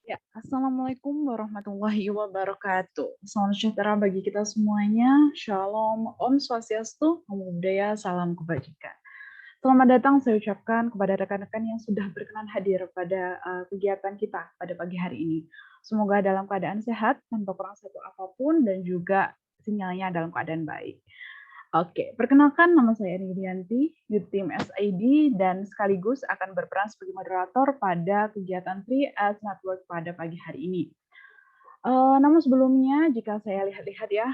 Ya, Assalamualaikum warahmatullahi wabarakatuh. Salam sejahtera bagi kita semuanya. Shalom, Om Swastiastu, Namo Buddhaya, salam kebajikan. Selamat datang saya ucapkan kepada rekan-rekan yang sudah berkenan hadir pada kegiatan kita pada pagi hari ini. Semoga dalam keadaan sehat, tanpa kurang satu apapun, dan juga sinyalnya dalam keadaan baik. Oke, perkenalkan nama saya Rianti, Youth Team SID, dan sekaligus akan berperan sebagai moderator pada kegiatan 3S Network pada pagi hari ini. Namun sebelumnya, jika saya lihat-lihat ya,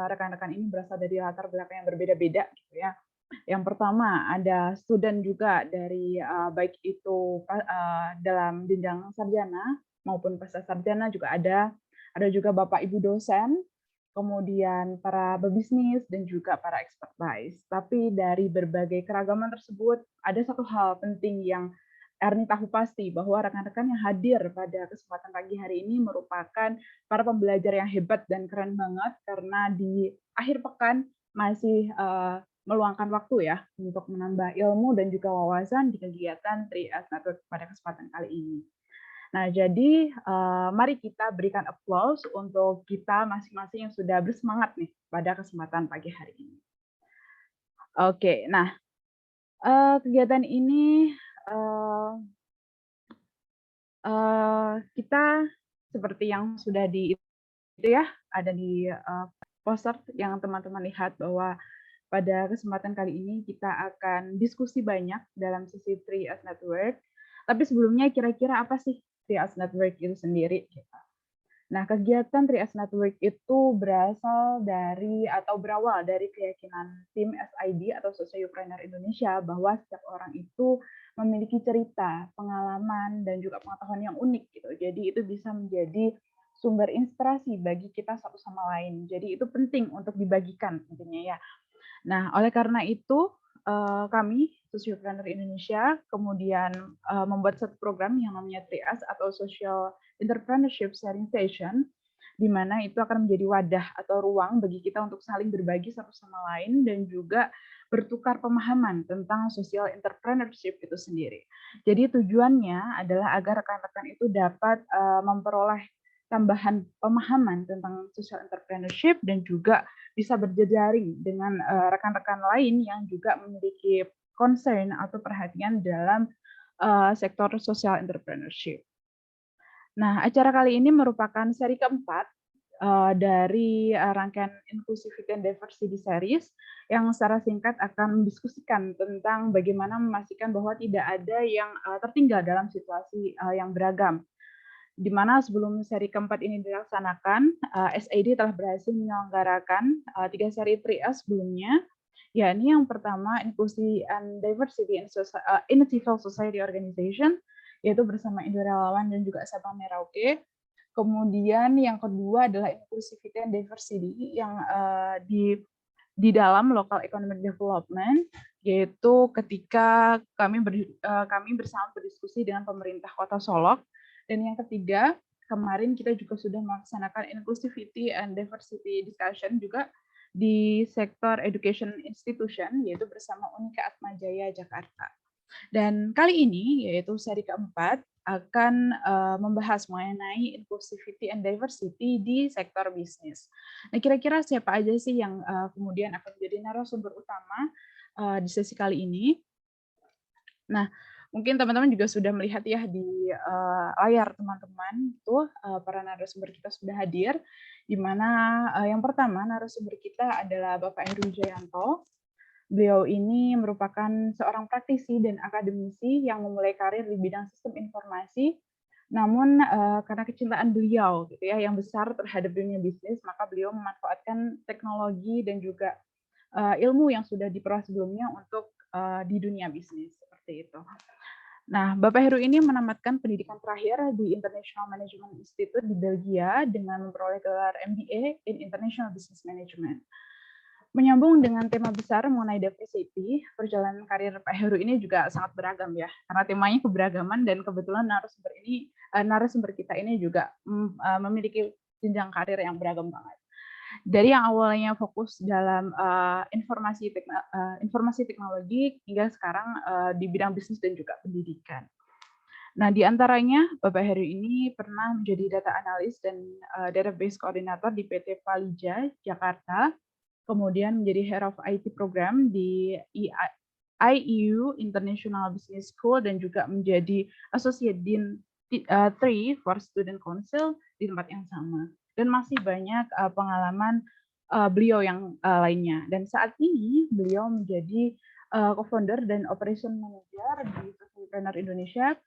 rekan-rekan ini berasal dari latar belakang yang berbeda-beda, gitu ya. Yang pertama ada student juga dari baik itu dalam jenjang sarjana maupun pasca sarjana juga ada juga Bapak Ibu dosen, kemudian para pebisnis dan juga para expertise. Tapi dari berbagai keragaman tersebut, ada satu hal penting yang Erni tahu pasti bahwa rekan-rekan yang hadir pada kesempatan pagi hari ini merupakan para pembelajar yang hebat dan keren banget karena di akhir pekan masih meluangkan waktu ya untuk menambah ilmu dan juga wawasan di kegiatan 3S Network pada kesempatan kali ini. Nah, jadi mari kita berikan applause untuk kita masing-masing yang sudah bersemangat nih pada kesempatan pagi hari ini. Oke, nah kegiatan ini kita seperti yang sudah di itu ya ada di poster yang teman-teman lihat bahwa pada kesempatan kali ini kita akan diskusi banyak dalam sesi 3S Network. Tapi sebelumnya kira-kira apa sih 3S Network itu sendiri? Nah, kegiatan 3S Network itu berasal dari atau berawal dari keyakinan tim SID atau Sociopreneur Indonesia bahwa setiap orang itu memiliki cerita, pengalaman, dan juga pengetahuan yang unik gitu. Jadi itu bisa menjadi sumber inspirasi bagi kita satu sama lain. Jadi itu penting untuk dibagikan tentunya ya. Nah, oleh karena itu kami Sociopreneur Indonesia kemudian membuat satu program yang namanya 3S atau Social Entrepreneurship Sharing Session, di mana itu akan menjadi wadah atau ruang bagi kita untuk saling berbagi satu sama lain dan juga bertukar pemahaman tentang social entrepreneurship itu sendiri. Jadi tujuannya adalah agar rekan-rekan itu dapat memperoleh tambahan pemahaman tentang social entrepreneurship dan juga bisa berjejaring dengan rekan-rekan lain yang juga memiliki concern atau perhatian dalam sektor social entrepreneurship. Nah, acara kali ini merupakan seri keempat dari rangkaian Inclusivity and Diversity Series yang secara singkat akan mendiskusikan tentang bagaimana memastikan bahwa tidak ada yang tertinggal dalam situasi yang beragam. Di mana sebelum seri keempat ini dilaksanakan, SID telah berhasil menyelenggarakan 3 seri 3S sebelumnya, yakni yang pertama Inclusion and Diversity in Civil Society Organization, yaitu bersama Indo Relawan dan juga Sabang Merauke. Kemudian yang kedua adalah Inclusivity and Diversity yang di dalam Local Economic Development, yaitu ketika kami bersama berdiskusi dengan pemerintah Kota Solok. Dan yang ketiga, kemarin kita juga sudah melaksanakan Inclusivity and Diversity Discussion juga di sektor Education Institution, yaitu bersama Unika Atmajaya Jakarta. Dan kali ini, yaitu seri keempat, akan membahas mengenai inclusivity and diversity di sektor bisnis. Nah, kira-kira siapa aja sih yang kemudian akan menjadi narasumber utama di sesi kali ini? Nah, mungkin teman-teman juga sudah melihat ya di layar teman-teman tuh para narasumber kita sudah hadir, di mana yang pertama narasumber kita adalah Bapak Heru Jayanto. Beliau ini merupakan seorang praktisi dan akademisi yang memulai karir di bidang sistem informasi, namun karena kecintaan beliau gitu ya yang besar terhadap dunia bisnis, maka beliau memanfaatkan teknologi dan juga ilmu yang sudah diperoleh sebelumnya untuk di dunia bisnis seperti itu. Nah, Bapak Heru ini menamatkan pendidikan terakhir di International Management Institute di Belgia dengan memperoleh gelar MBA in International Business Management. Menyambung dengan tema besar mengenai diversity, perjalanan karir Pak Heru ini juga sangat beragam ya, karena temanya keberagaman dan kebetulan narasumber kita ini juga memiliki jenjang karir yang beragam banget. Dari yang awalnya fokus dalam informasi teknologi hingga sekarang di bidang bisnis dan juga pendidikan. Nah, di antaranya Bapak Heru ini pernah menjadi data analis dan database koordinator di PT Palija, Jakarta, kemudian menjadi Head of IT Program di IEU International Business School dan juga menjadi Associate Dean 3 for Student Council di tempat yang sama. Dan masih banyak pengalaman beliau yang lainnya. Dan saat ini beliau menjadi co-founder dan operation manager di Socialpreneur Indonesia,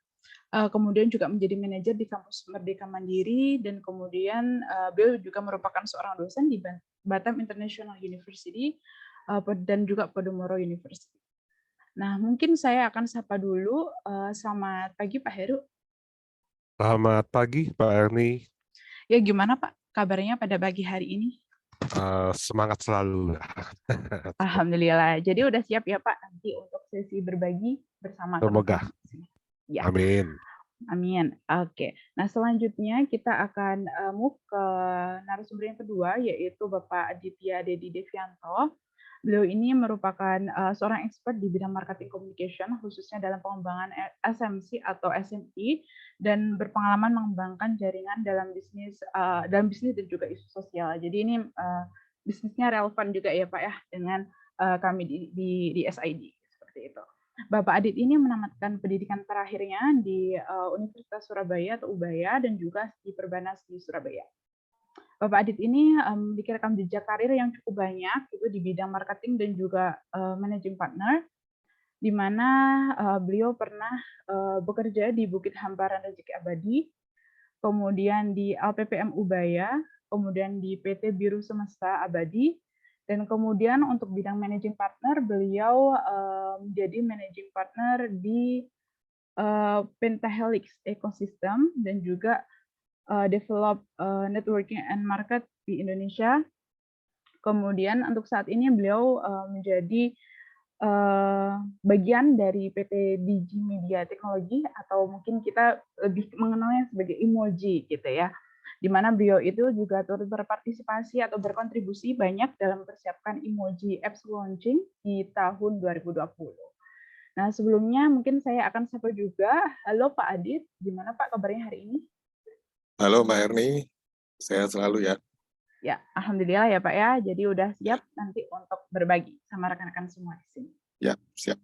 kemudian juga menjadi manajer di kampus Merdeka Mandiri, dan kemudian beliau juga merupakan seorang dosen di Batam International University dan juga Podomoro University. Nah, mungkin saya akan sapa dulu. Selamat pagi Pak Heru. Selamat pagi Pak Erni. Ya, gimana Pak kabarnya pada pagi hari ini? Semangat selalu. Alhamdulillah. Jadi udah siap ya Pak nanti untuk sesi berbagi bersama Semoga. teman-teman. Ya. Amin. Amin. Oke. Nah, selanjutnya kita akan move ke narasumber yang kedua, yaitu Bapak Aditya Dedi Devianto. Beliau ini merupakan seorang expert di bidang marketing communication, khususnya dalam pengembangan SMC atau SME, dan berpengalaman mengembangkan jaringan dalam bisnis dan juga isu sosial. Jadi ini bisnisnya relevan juga ya Pak ya dengan kami di SID seperti itu. Bapak Adit ini menamatkan pendidikan terakhirnya di Universitas Surabaya atau UBaya dan juga di Perbanas di Surabaya. Bapak Adit ini memiliki rekam jejak karir yang cukup banyak itu di bidang marketing dan juga managing partner, di mana beliau pernah bekerja di Bukit Hamparan Rezeki Abadi, kemudian di LPPM Ubaya, kemudian di PT Biru Semesta Abadi, dan kemudian untuk bidang managing partner beliau menjadi managing partner di Pentahelix Ecosystem dan juga develop networking and market di Indonesia. Kemudian untuk saat ini beliau menjadi bagian dari PT Digi Media Teknologi, atau mungkin kita lebih mengenalnya sebagai Emoji gitu ya, di mana beliau itu juga turut berpartisipasi atau berkontribusi banyak dalam mempersiapkan Emoji Apps launching di tahun 2020. Nah, sebelumnya mungkin saya akan sapa juga. Halo Pak Adit, gimana Pak kabarnya hari ini? Halo Mbak Erni, sehat selalu ya. Ya, alhamdulillah ya Pak ya. Jadi udah siap nanti untuk berbagi sama rekan-rekan semua di sini. Ya, siap.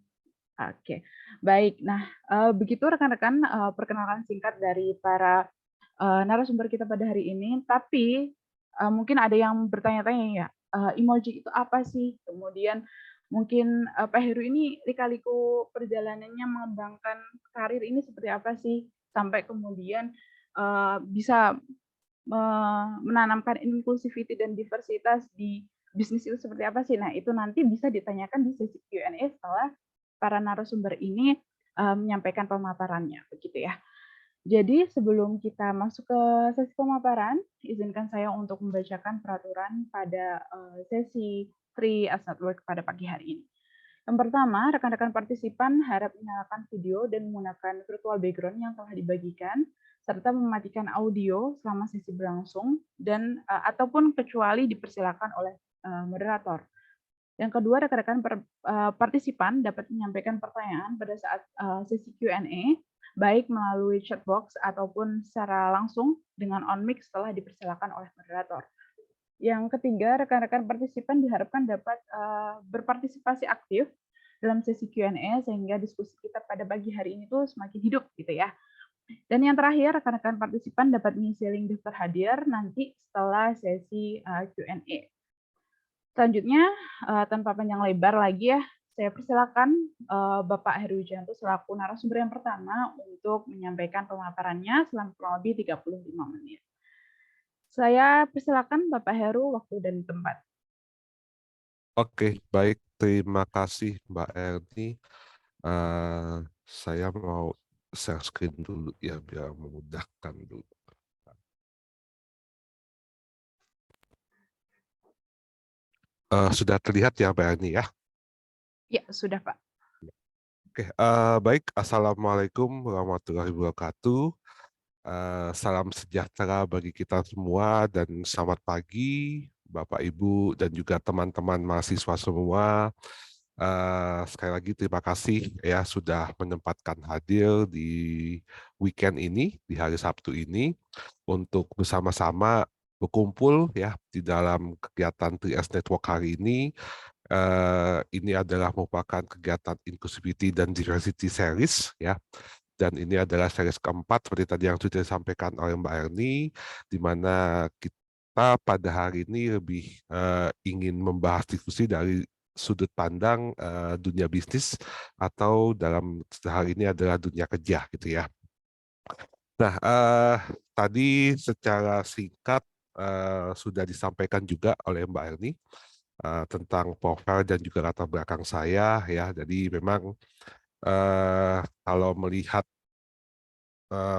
Oke, baik. Nah, begitu rekan-rekan perkenalan singkat dari para narasumber kita pada hari ini. Tapi mungkin ada yang bertanya-tanya ya, emoji itu apa sih? Kemudian mungkin Pak Heru ini lika-liku perjalanannya mengembangkan karir ini seperti apa sih? Sampai kemudian bisa menanamkan inclusivity dan diversitas di bisnis itu seperti apa sih? Nah, itu nanti bisa ditanyakan di sesi Q&A setelah para narasumber ini menyampaikan pemaparannya, begitu ya. Jadi sebelum kita masuk ke sesi pemaparan, izinkan saya untuk membacakan peraturan pada sesi Free as Network pada pagi hari ini. Yang pertama, rekan-rekan partisipan harap menyalakan video dan menggunakan virtual background yang telah dibagikan, serta mematikan audio selama sesi berlangsung, dan ataupun kecuali dipersilakan oleh moderator. Yang kedua, rekan-rekan partisipan dapat menyampaikan pertanyaan pada saat sesi Q&A, baik melalui chat box ataupun secara langsung dengan on mic setelah dipersilakan oleh moderator. Yang ketiga, rekan-rekan partisipan diharapkan dapat berpartisipasi aktif dalam sesi Q&A sehingga diskusi kita pada pagi hari ini tuh semakin hidup gitu ya. Dan yang terakhir, rekan-rekan partisipan dapat mengisi link daftar hadir nanti setelah sesi Q&A. Selanjutnya, tanpa panjang lebar lagi ya, saya persilakan Bapak Heru Wijanto selaku narasumber yang pertama untuk menyampaikan pemaparannya selama kurang lebih 35 menit. Saya persilakan Bapak Heru, waktu dan tempat. Oke, baik. Terima kasih Mbak Erni. Saya mau share screen dulu ya, biar memudahkan dulu. Sudah terlihat ya Mbak Erni ya? Ya, sudah Pak. Oke, baik. Assalamualaikum warahmatullahi wabarakatuh. Salam sejahtera bagi kita semua dan selamat pagi Bapak Ibu dan juga teman-teman mahasiswa semua. Sekali lagi terima kasih ya sudah menyempatkan hadir di weekend ini, di hari Sabtu ini, untuk bersama-sama berkumpul ya di dalam kegiatan 3S Network hari ini. Ini adalah merupakan kegiatan Inclusivity dan Diversity Series ya. Dan ini adalah series keempat seperti tadi yang sudah disampaikan oleh Mbak Erni, di mana kita pada hari ini lebih ingin membahas diskusi dari sudut pandang dunia bisnis atau dalam hal ini adalah dunia kerja gitu ya. Nah, tadi secara singkat sudah disampaikan juga oleh Mbak Erni tentang profil dan juga latar belakang saya ya. Jadi memang kalau melihat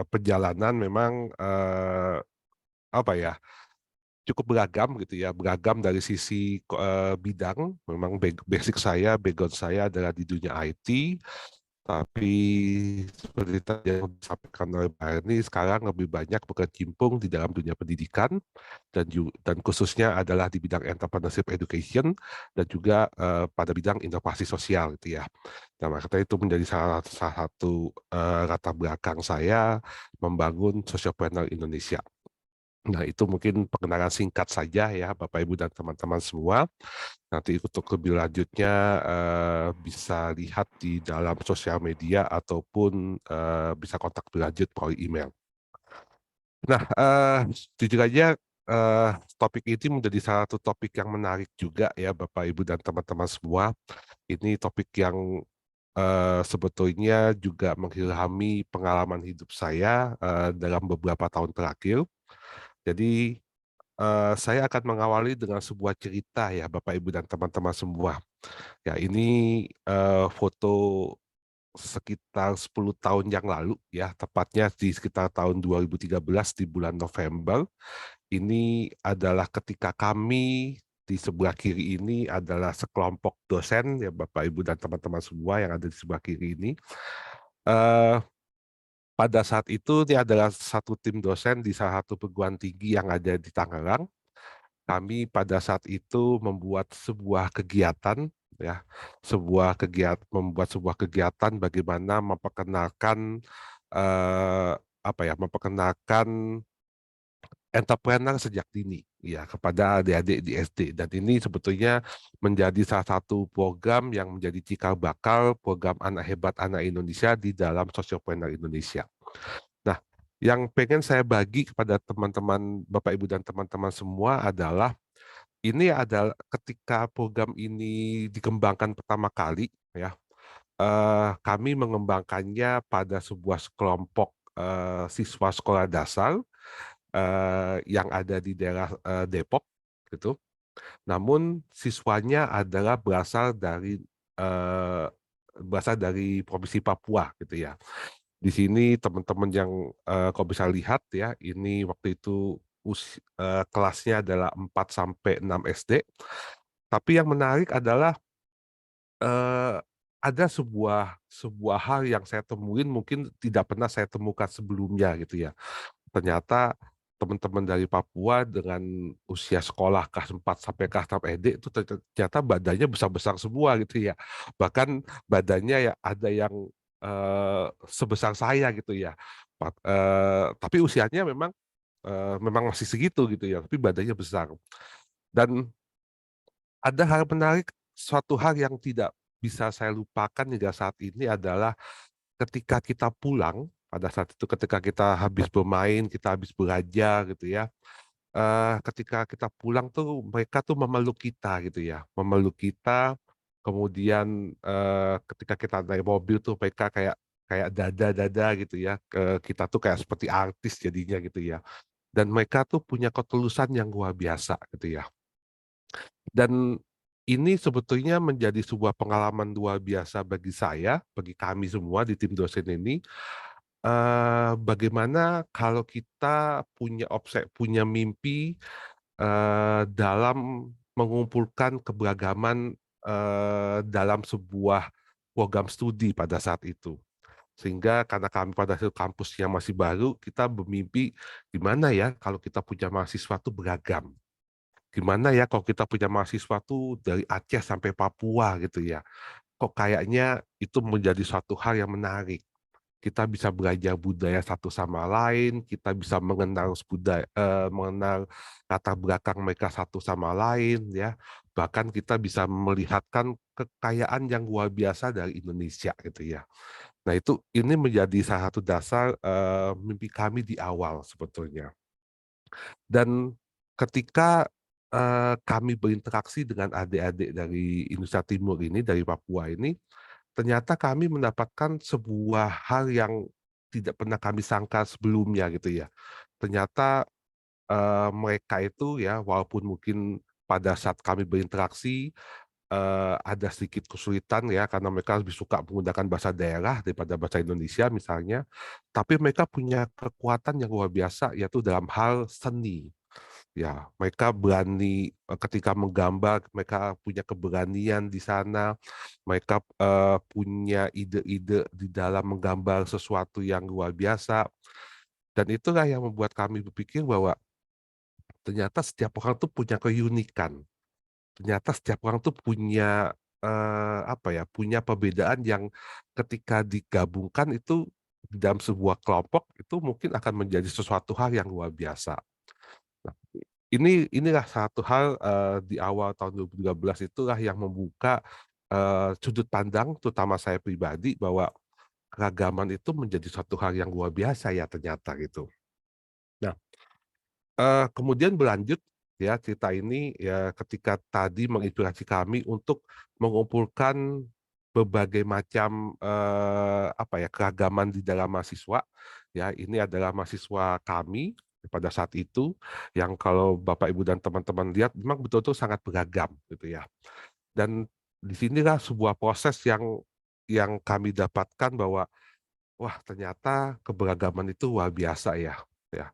perjalanan memang apa ya, cukup beragam gitu ya, beragam dari sisi bidang. Memang basic saya, background saya adalah di dunia IT, tapi seperti tadi yang disampaikan oleh Pak Erni, sekarang lebih banyak berkecimpung di dalam dunia pendidikan dan khususnya adalah di bidang entrepreneurship education dan juga pada bidang inovasi sosial gitu ya. Nah, makanya itu menjadi salah satu latar belakang saya membangun Socialpreneur Indonesia. Nah, itu mungkin perkenalan singkat saja ya, Bapak, Ibu, dan teman-teman semua. Nanti untuk lebih lanjutnya bisa lihat di dalam sosial media ataupun bisa kontak berlanjut melalui email. Nah, jujur aja topik ini menjadi salah satu topik yang menarik juga ya, Bapak, Ibu, dan teman-teman semua. Ini topik yang sebetulnya juga mengilhami pengalaman hidup saya dalam beberapa tahun terakhir. Jadi saya akan mengawali dengan sebuah cerita ya, Bapak, Ibu, dan teman-teman semua. Ya, ini foto sekitar 10 tahun yang lalu ya, tepatnya di sekitar tahun 2013 di bulan November. Ini adalah ketika kami di sebelah kiri ini adalah sekelompok dosen ya, Bapak, Ibu, dan teman-teman semua yang ada di sebelah kiri ini. Eh, Pada saat itu ini adalah satu tim dosen di salah satu perguruan tinggi yang ada di Tangerang. Kami pada saat itu membuat sebuah kegiatan ya, membuat sebuah kegiatan bagaimana memperkenalkan memperkenalkan entrepreneur sejak dini ya kepada adik-adik di SD, dan ini sebetulnya menjadi salah satu program yang menjadi cikal bakal program anak hebat anak Indonesia di dalam Socialpreneur Indonesia. Nah, yang pengen saya bagi kepada teman-teman Bapak, Ibu, dan teman-teman semua adalah ini adalah ketika program ini dikembangkan pertama kali ya, kami mengembangkannya pada sebuah kelompok siswa sekolah dasar yang ada di daerah Depok gitu. Namun siswanya adalah berasal dari Provinsi Papua gitu ya. Di sini teman-teman yang kau bisa lihat ya, ini waktu itu kelasnya adalah 4 sampai 6 SD. Tapi yang menarik adalah eh, ada sebuah hal yang saya temuin mungkin tidak pernah saya temukan sebelumnya gitu ya. Ternyata teman-teman dari Papua dengan usia sekolah kelas 4 sampai kelas 6 SD itu ternyata badannya besar-besar semua gitu ya. Bahkan badannya ya ada yang sebesar saya gitu ya. Tapi usianya memang masih segitu gitu ya, tapi badannya besar. Dan ada hal menarik, suatu hal yang tidak bisa saya lupakan hingga saat ini adalah ketika kita pulang, pada saat itu ketika kita habis bermain, kita habis belajar gitu ya, ketika kita pulang tuh mereka tuh memeluk kita gitu ya, memeluk kita, kemudian ketika kita naik mobil tuh mereka kayak kayak dada-dada gitu ya, kita tuh kayak seperti artis jadinya gitu ya. Dan mereka tuh punya ketulusan yang luar biasa gitu ya. Dan ini sebetulnya menjadi sebuah pengalaman luar biasa bagi saya, bagi kami semua di tim dosen ini. Bagaimana kalau kita punya mimpi dalam mengumpulkan keberagaman dalam sebuah program studi pada saat itu. Sehingga karena kami pada saat kampusnya masih baru, kita bermimpi gimana ya kalau kita punya mahasiswa itu beragam. gimana ya kalau kita punya mahasiswa tuh dari Aceh sampai Papua gitu ya. Kok kayaknya itu menjadi suatu hal yang menarik. Kita bisa belajar budaya satu sama lain, kita bisa mengenal latar belakang mereka satu sama lain ya. Bahkan kita bisa melihatkan kekayaan yang luar biasa dari Indonesia gitu ya. Nah, ini menjadi salah satu dasar mimpi kami di awal sebetulnya. Dan ketika kami berinteraksi dengan adik-adik dari Indonesia Timur ini, dari Papua ini, ternyata kami mendapatkan sebuah hal yang tidak pernah kami sangka sebelumnya gitu ya. Ternyata mereka itu ya, walaupun mungkin pada saat kami berinteraksi ada sedikit kesulitan ya, karena mereka lebih suka menggunakan bahasa daerah daripada bahasa Indonesia misalnya, tapi mereka punya kekuatan yang luar biasa, yaitu dalam hal seni. Ya, mereka berani ketika menggambar, mereka punya keberanian di sana, mereka punya ide-ide di dalam menggambar sesuatu yang luar biasa, dan itulah yang membuat kami berpikir bahwa ternyata setiap orang tuh punya keunikan, ternyata setiap orang tuh punya apa ya, punya perbedaan yang ketika digabungkan itu di dalam sebuah kelompok itu mungkin akan menjadi sesuatu hal yang luar biasa. Nah, inilah satu hal di awal tahun 2013 itulah yang membuka sudut pandang terutama saya pribadi bahwa keragaman itu menjadi suatu hal yang luar biasa ya ternyata gitu. Nah, kemudian berlanjut ya cerita ini ya ketika tadi menginspirasi kami untuk mengumpulkan berbagai macam apa ya, keragaman di dalam mahasiswa. Ya, ini adalah mahasiswa kami pada saat itu yang kalau Bapak Ibu dan teman-teman lihat memang betul-betul sangat beragam gitu ya. Dan di sinilah sebuah proses yang kami dapatkan bahwa wah ternyata keberagaman itu luar biasa ya. Ya,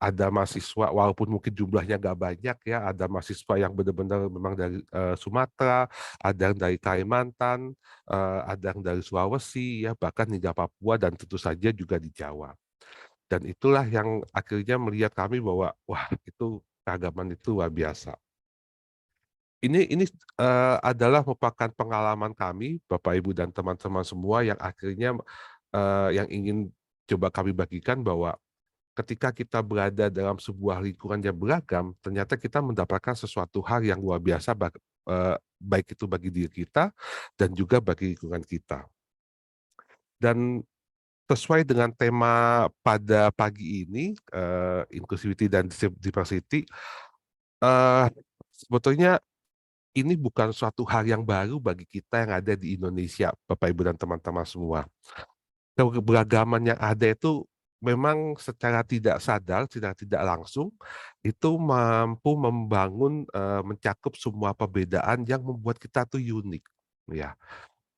ada mahasiswa walaupun mungkin jumlahnya nggak banyak ya, ada mahasiswa yang benar-benar memang dari Sumatera, ada yang dari Kalimantan, ada yang dari Sulawesi ya, bahkan hingga Papua dan tentu saja juga di Jawa. Dan itulah yang akhirnya melihat kami bahwa wah itu keagamaan itu luar biasa. Ini adalah merupakan pengalaman kami Bapak Ibu dan teman-teman semua yang akhirnya yang ingin coba kami bagikan bahwa ketika kita berada dalam sebuah lingkungan yang beragam, ternyata kita mendapatkan sesuatu hal yang luar biasa, baik itu bagi diri kita dan juga bagi lingkungan kita. Dan sesuai dengan tema pada pagi ini, inclusivity dan diversity, eh, sebetulnya ini bukan suatu hal yang baru bagi kita yang ada di Indonesia, Bapak Ibu dan teman-teman semua. Keberagaman yang ada itu memang secara tidak sadar, secara tidak langsung, itu mampu membangun, mencakup semua perbedaan yang membuat kita tuh unik, ya.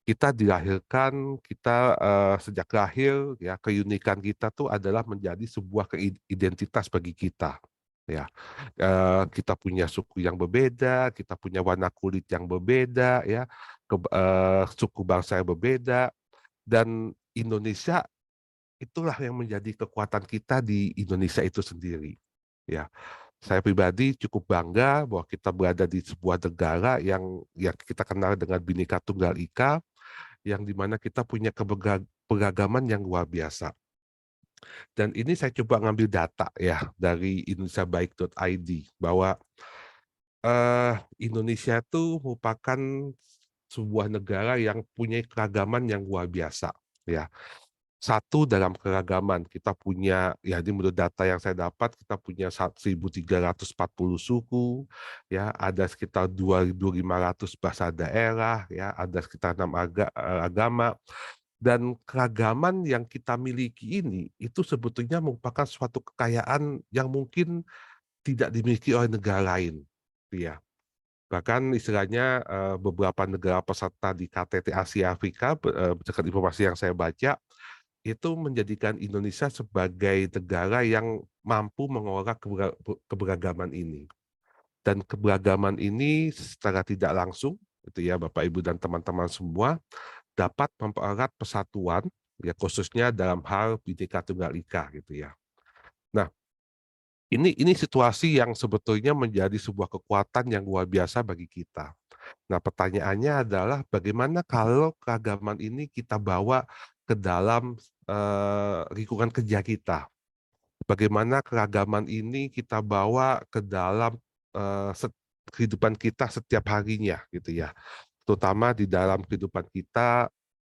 Kita dilahirkan, kita, sejak lahir, ya, keunikan kita tuh adalah menjadi sebuah identitas bagi kita, ya. Kita punya suku yang berbeda, kita punya warna kulit yang berbeda, ya, suku bangsa yang berbeda, dan Indonesia itulah yang menjadi kekuatan kita di Indonesia itu sendiri. Ya, saya pribadi cukup bangga bahwa kita berada di sebuah negara yang kita kenal dengan Bhinneka Tunggal Ika, yang dimana kita punya keberagaman yang luar biasa. Dan ini saya coba ngambil data ya dari indonesiabaik.id bahwa Indonesia itu merupakan sebuah negara yang punya keragaman yang luar biasa. Ya, satu dalam keragaman kita punya ya ini menurut data yang saya dapat kita punya 1.340 suku ya, ada sekitar 2.500 bahasa daerah ya, ada sekitar 6 agama, dan keragaman yang kita miliki ini itu sebetulnya merupakan suatu kekayaan yang mungkin tidak dimiliki oleh negara lain ya. Bahkan istilahnya beberapa negara peserta di KTT Asia Afrika berdasarkan informasi yang saya baca itu menjadikan Indonesia sebagai negara yang mampu mengelola keberagaman ini. Dan keberagaman ini secara tidak langsung, gitu ya Bapak Ibu dan teman-teman semua, dapat mempererat persatuan, ya khususnya dalam hal Bhinneka Tunggal Ika, gitu ya. Nah, Ini situasi yang sebetulnya menjadi sebuah kekuatan yang luar biasa bagi kita. Nah, pertanyaannya adalah bagaimana kalau keragaman ini kita bawa ke dalam lingkungan kerja kita? Bagaimana keragaman ini kita bawa ke dalam kehidupan kita setiap harinya, gitu ya. Terutama di dalam kehidupan kita,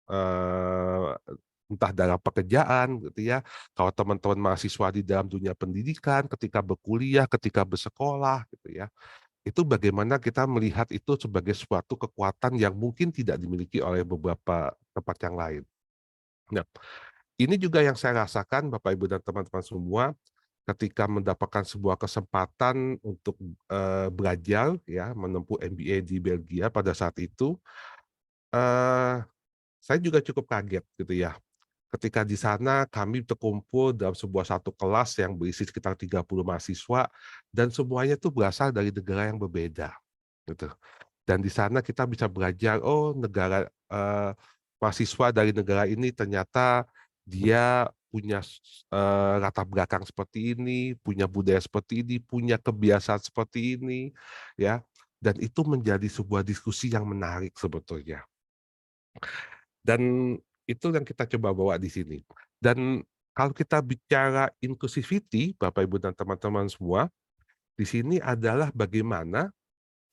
eh, entah dalam pekerjaan, gitu ya. Kalau teman-teman mahasiswa di dalam dunia pendidikan, ketika berkuliah, ketika bersekolah, gitu ya. Itu bagaimana kita melihat itu sebagai suatu kekuatan yang mungkin tidak dimiliki oleh beberapa tempat yang lain. Nah, ini juga yang saya rasakan, Bapak Ibu dan teman-teman semua, ketika mendapatkan sebuah kesempatan untuk belajar, ya, menempuh MBA di Belgia pada saat itu, eh, saya juga cukup kaget, gitu ya. Ketika di sana kami terkumpul dalam sebuah satu kelas yang berisi sekitar 30 mahasiswa dan semuanya tuh berasal dari negara yang berbeda, gitu. Dan di sana kita bisa belajar, oh negara mahasiswa dari negara ini ternyata dia punya latar belakang seperti ini, punya budaya seperti ini, punya kebiasaan seperti ini, ya. Dan itu menjadi sebuah diskusi yang menarik sebetulnya. Dan itu yang kita coba bawa di sini. Dan kalau kita bicara inclusivity, Bapak Ibu dan teman-teman semua, di sini adalah bagaimana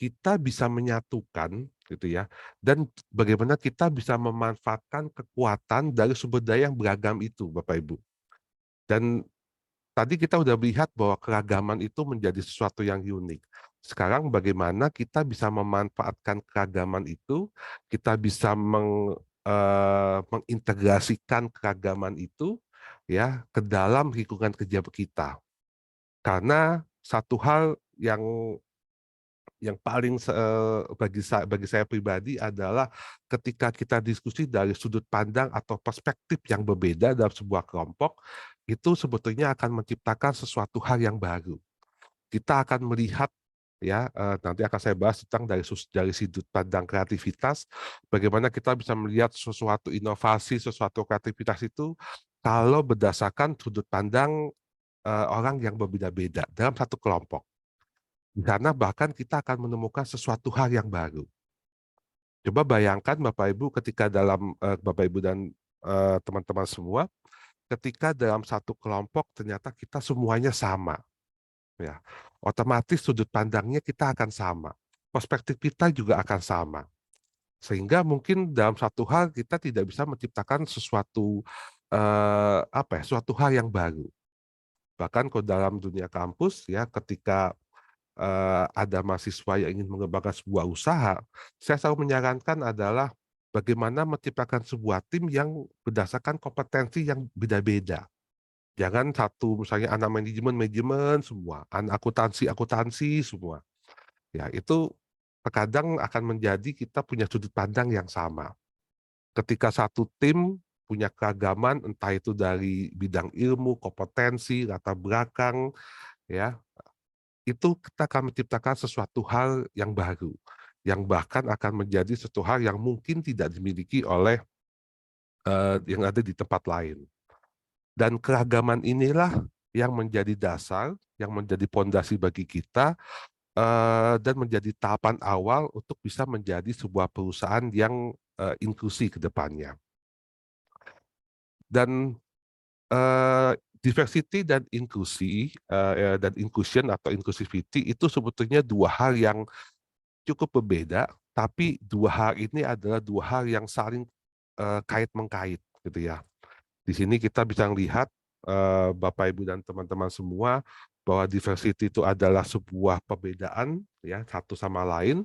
kita bisa menyatukan, gitu ya, dan bagaimana kita bisa memanfaatkan kekuatan dari sumber daya yang beragam itu, Bapak Ibu. Dan tadi kita udah melihat bahwa keragaman itu menjadi sesuatu yang unik. Sekarang bagaimana kita bisa memanfaatkan keragaman itu, kita bisa mengintegrasikan keragaman itu, ya, ke dalam lingkungan kerja kita. Karena satu hal yang paling bagi saya pribadi adalah ketika kita diskusi dari sudut pandang atau perspektif yang berbeda dalam sebuah kelompok, itu sebetulnya akan menciptakan sesuatu hal yang baru. Kita akan melihat, ya, nanti akan saya bahas tentang dari sudut pandang kreativitas, bagaimana kita bisa melihat sesuatu inovasi, sesuatu kreativitas itu kalau berdasarkan sudut pandang orang yang berbeda-beda dalam satu kelompok. Di sana bahkan kita akan menemukan sesuatu hal yang baru. Coba bayangkan Bapak Ibu ketika dalam Bapak Ibu dan teman-teman semua, ketika dalam satu kelompok ternyata kita semuanya sama, ya. Otomatis sudut pandangnya kita akan sama. Perspektif kita juga akan sama. Sehingga mungkin dalam satu hal kita tidak bisa menciptakan sesuatu suatu hal yang baru. Bahkan kalau dalam dunia kampus, ya, ketika ada mahasiswa yang ingin mengembangkan sebuah usaha, saya selalu menyarankan adalah bagaimana menciptakan sebuah tim yang berdasarkan kompetensi yang beda-beda. Jangan satu, misalnya anak manajemen semua, anak akuntansi semua. Ya, itu terkadang akan menjadi kita punya sudut pandang yang sama. Ketika satu tim punya keragaman, entah itu dari bidang ilmu, kompetensi, latar belakang, ya, itu kita akan menciptakan sesuatu hal yang baru, yang bahkan akan menjadi sesuatu hal yang mungkin tidak dimiliki oleh yang ada di tempat lain. Dan keragaman inilah yang menjadi dasar, yang menjadi pondasi bagi kita, dan menjadi tahapan awal untuk bisa menjadi sebuah perusahaan yang inklusi ke depannya. Dan diversity dan inklusi dan inclusion atau inclusivity itu sebetulnya dua hal yang cukup berbeda, tapi dua hal ini adalah dua hal yang saling kait-mengkait, gitu ya. Di sini kita bisa melihat Bapak Ibu dan teman-teman semua bahwa diversity itu adalah sebuah perbedaan, ya, satu sama lain,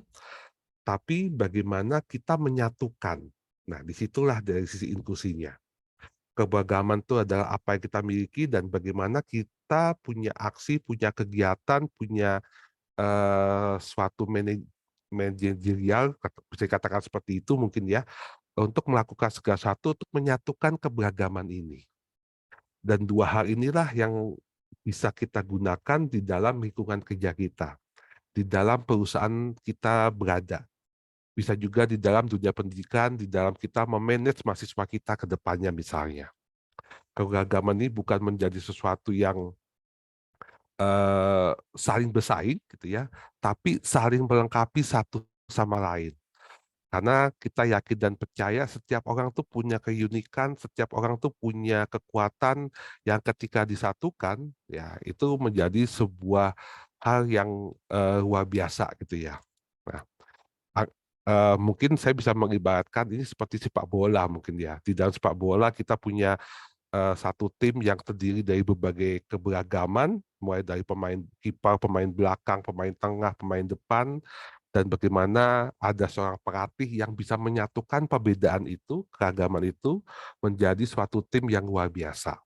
tapi bagaimana kita menyatukan. Nah, disitulah dari sisi inklusinya. Keberagaman itu adalah apa yang kita miliki dan bagaimana kita punya aksi, punya kegiatan, punya suatu manajerial, bisa dikatakan seperti itu mungkin, ya, untuk melakukan segala sesuatu untuk menyatukan keberagaman ini. Dan dua hal inilah yang bisa kita gunakan di dalam lingkungan kerja kita, di dalam perusahaan kita berada. Bisa juga di dalam dunia pendidikan, di dalam kita memanage mahasiswa kita ke depannya misalnya. Keberagaman ini bukan menjadi sesuatu yang saling bersaing gitu ya, tapi saling melengkapi satu sama lain. Karena kita yakin dan percaya setiap orang tuh punya keunikan, setiap orang tuh punya kekuatan yang ketika disatukan, ya itu menjadi sebuah hal yang luar biasa gitu ya. Nah, mungkin saya bisa mengibaratkan ini seperti sepak bola mungkin ya. Di dalam sepak bola kita punya satu tim yang terdiri dari berbagai keberagaman, mulai dari pemain kiper, pemain belakang, pemain tengah, pemain depan, dan bagaimana ada seorang pelatih yang bisa menyatukan perbedaan itu, keragaman itu, menjadi suatu tim yang luar biasa.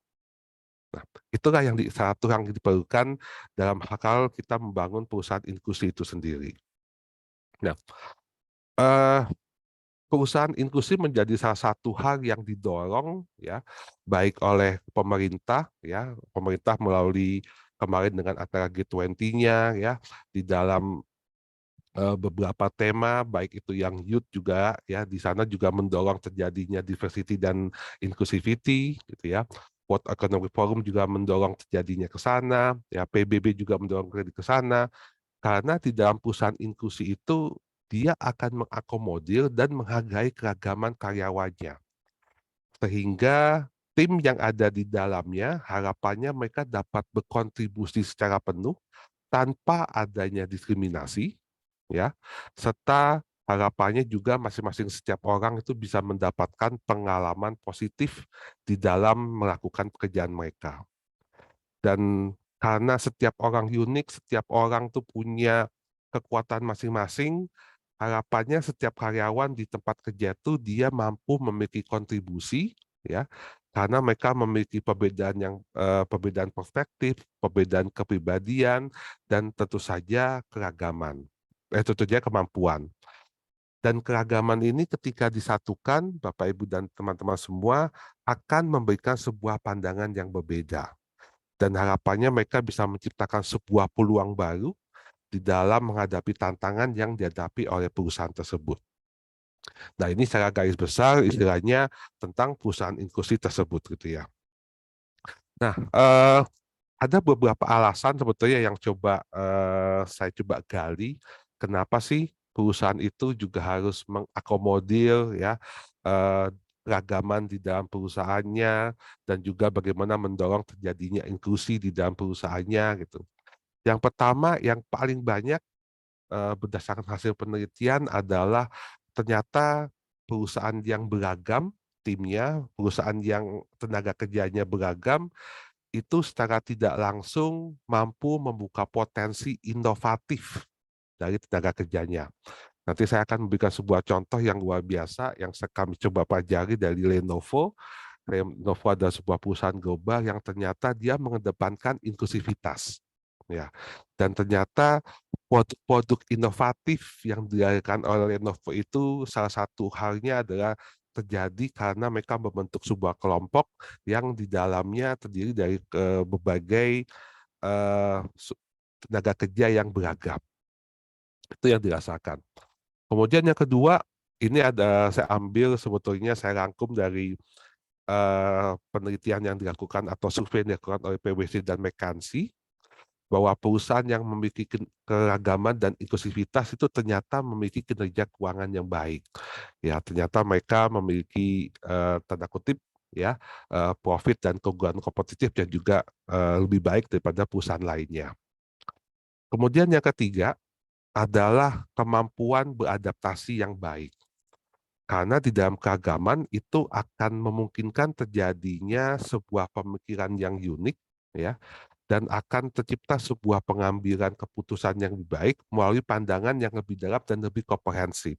Nah, itulah yang satu yang diperlukan dalam hal kita membangun perusahaan inklusi itu sendiri. Nah, eh, perusahaan inklusi menjadi salah satu hal yang didorong ya baik oleh pemerintah ya, pemerintah melalui kemarin dengan acara G20-nya ya, di dalam beberapa tema baik itu yang youth juga ya, di sana juga mendorong terjadinya diversity dan inclusivity gitu ya. World Economic Forum juga mendorong terjadinya ke sana, ya PBB juga mendorong ke sana. Karena di dalam perusahaan inklusi itu dia akan mengakomodir dan menghargai keragaman karyawannya. Sehingga tim yang ada di dalamnya harapannya mereka dapat berkontribusi secara penuh tanpa adanya diskriminasi, ya, serta harapannya juga masing-masing setiap orang itu bisa mendapatkan pengalaman positif di dalam melakukan pekerjaan mereka. Dan karena setiap orang unik, setiap orang tuh punya kekuatan masing-masing, harapannya setiap karyawan di tempat kerja itu dia mampu memiliki kontribusi, ya, karena mereka memiliki perbedaan perspektif, perbedaan kepribadian, dan tentu saja keragaman, tentu saja kemampuan. Dan keragaman ini ketika disatukan, Bapak Ibu dan teman-teman semua akan memberikan sebuah pandangan yang berbeda. Dan harapannya mereka bisa menciptakan sebuah peluang baru di dalam menghadapi tantangan yang dihadapi oleh perusahaan tersebut. Nah, ini secara garis besar istilahnya tentang perusahaan inklusi tersebut gitu ya. Nah, ada beberapa alasan sebetulnya yang saya coba gali kenapa sih perusahaan itu juga harus mengakomodir ya eh, keragaman di dalam perusahaannya dan juga bagaimana mendorong terjadinya inklusi di dalam perusahaannya gitu. Yang pertama, yang paling banyak berdasarkan hasil penelitian adalah ternyata perusahaan yang beragam timnya, perusahaan yang tenaga kerjanya beragam, itu secara tidak langsung mampu membuka potensi inovatif dari tenaga kerjanya. Nanti saya akan memberikan sebuah contoh yang luar biasa yang kami coba pelajari dari Lenovo. Lenovo adalah sebuah perusahaan global yang ternyata dia mengedepankan inklusivitas. Ya. Dan ternyata produk-produk inovatif yang dihadirkan oleh Lenovo itu salah satu halnya adalah terjadi karena mereka membentuk sebuah kelompok yang di dalamnya terdiri dari berbagai eh, tenaga kerja yang beragam. Itu yang dirasakan. Kemudian yang kedua, ini saya ambil sebetulnya saya rangkum dari penelitian yang dilakukan atau survei yang dilakukan oleh PwC dan McKinsey, bahwa perusahaan yang memiliki keragaman dan inklusivitas itu ternyata memiliki kinerja keuangan yang baik. Ya, ternyata mereka memiliki tanda kutip ya profit dan keunggulan kompetitif yang juga lebih baik daripada perusahaan lainnya. Kemudian yang ketiga adalah kemampuan beradaptasi yang baik. Karena di dalam keagaman itu akan memungkinkan terjadinya sebuah pemikiran yang unik, ya, dan akan tercipta sebuah pengambilan keputusan yang lebih baik melalui pandangan yang lebih dalam dan lebih komprehensif.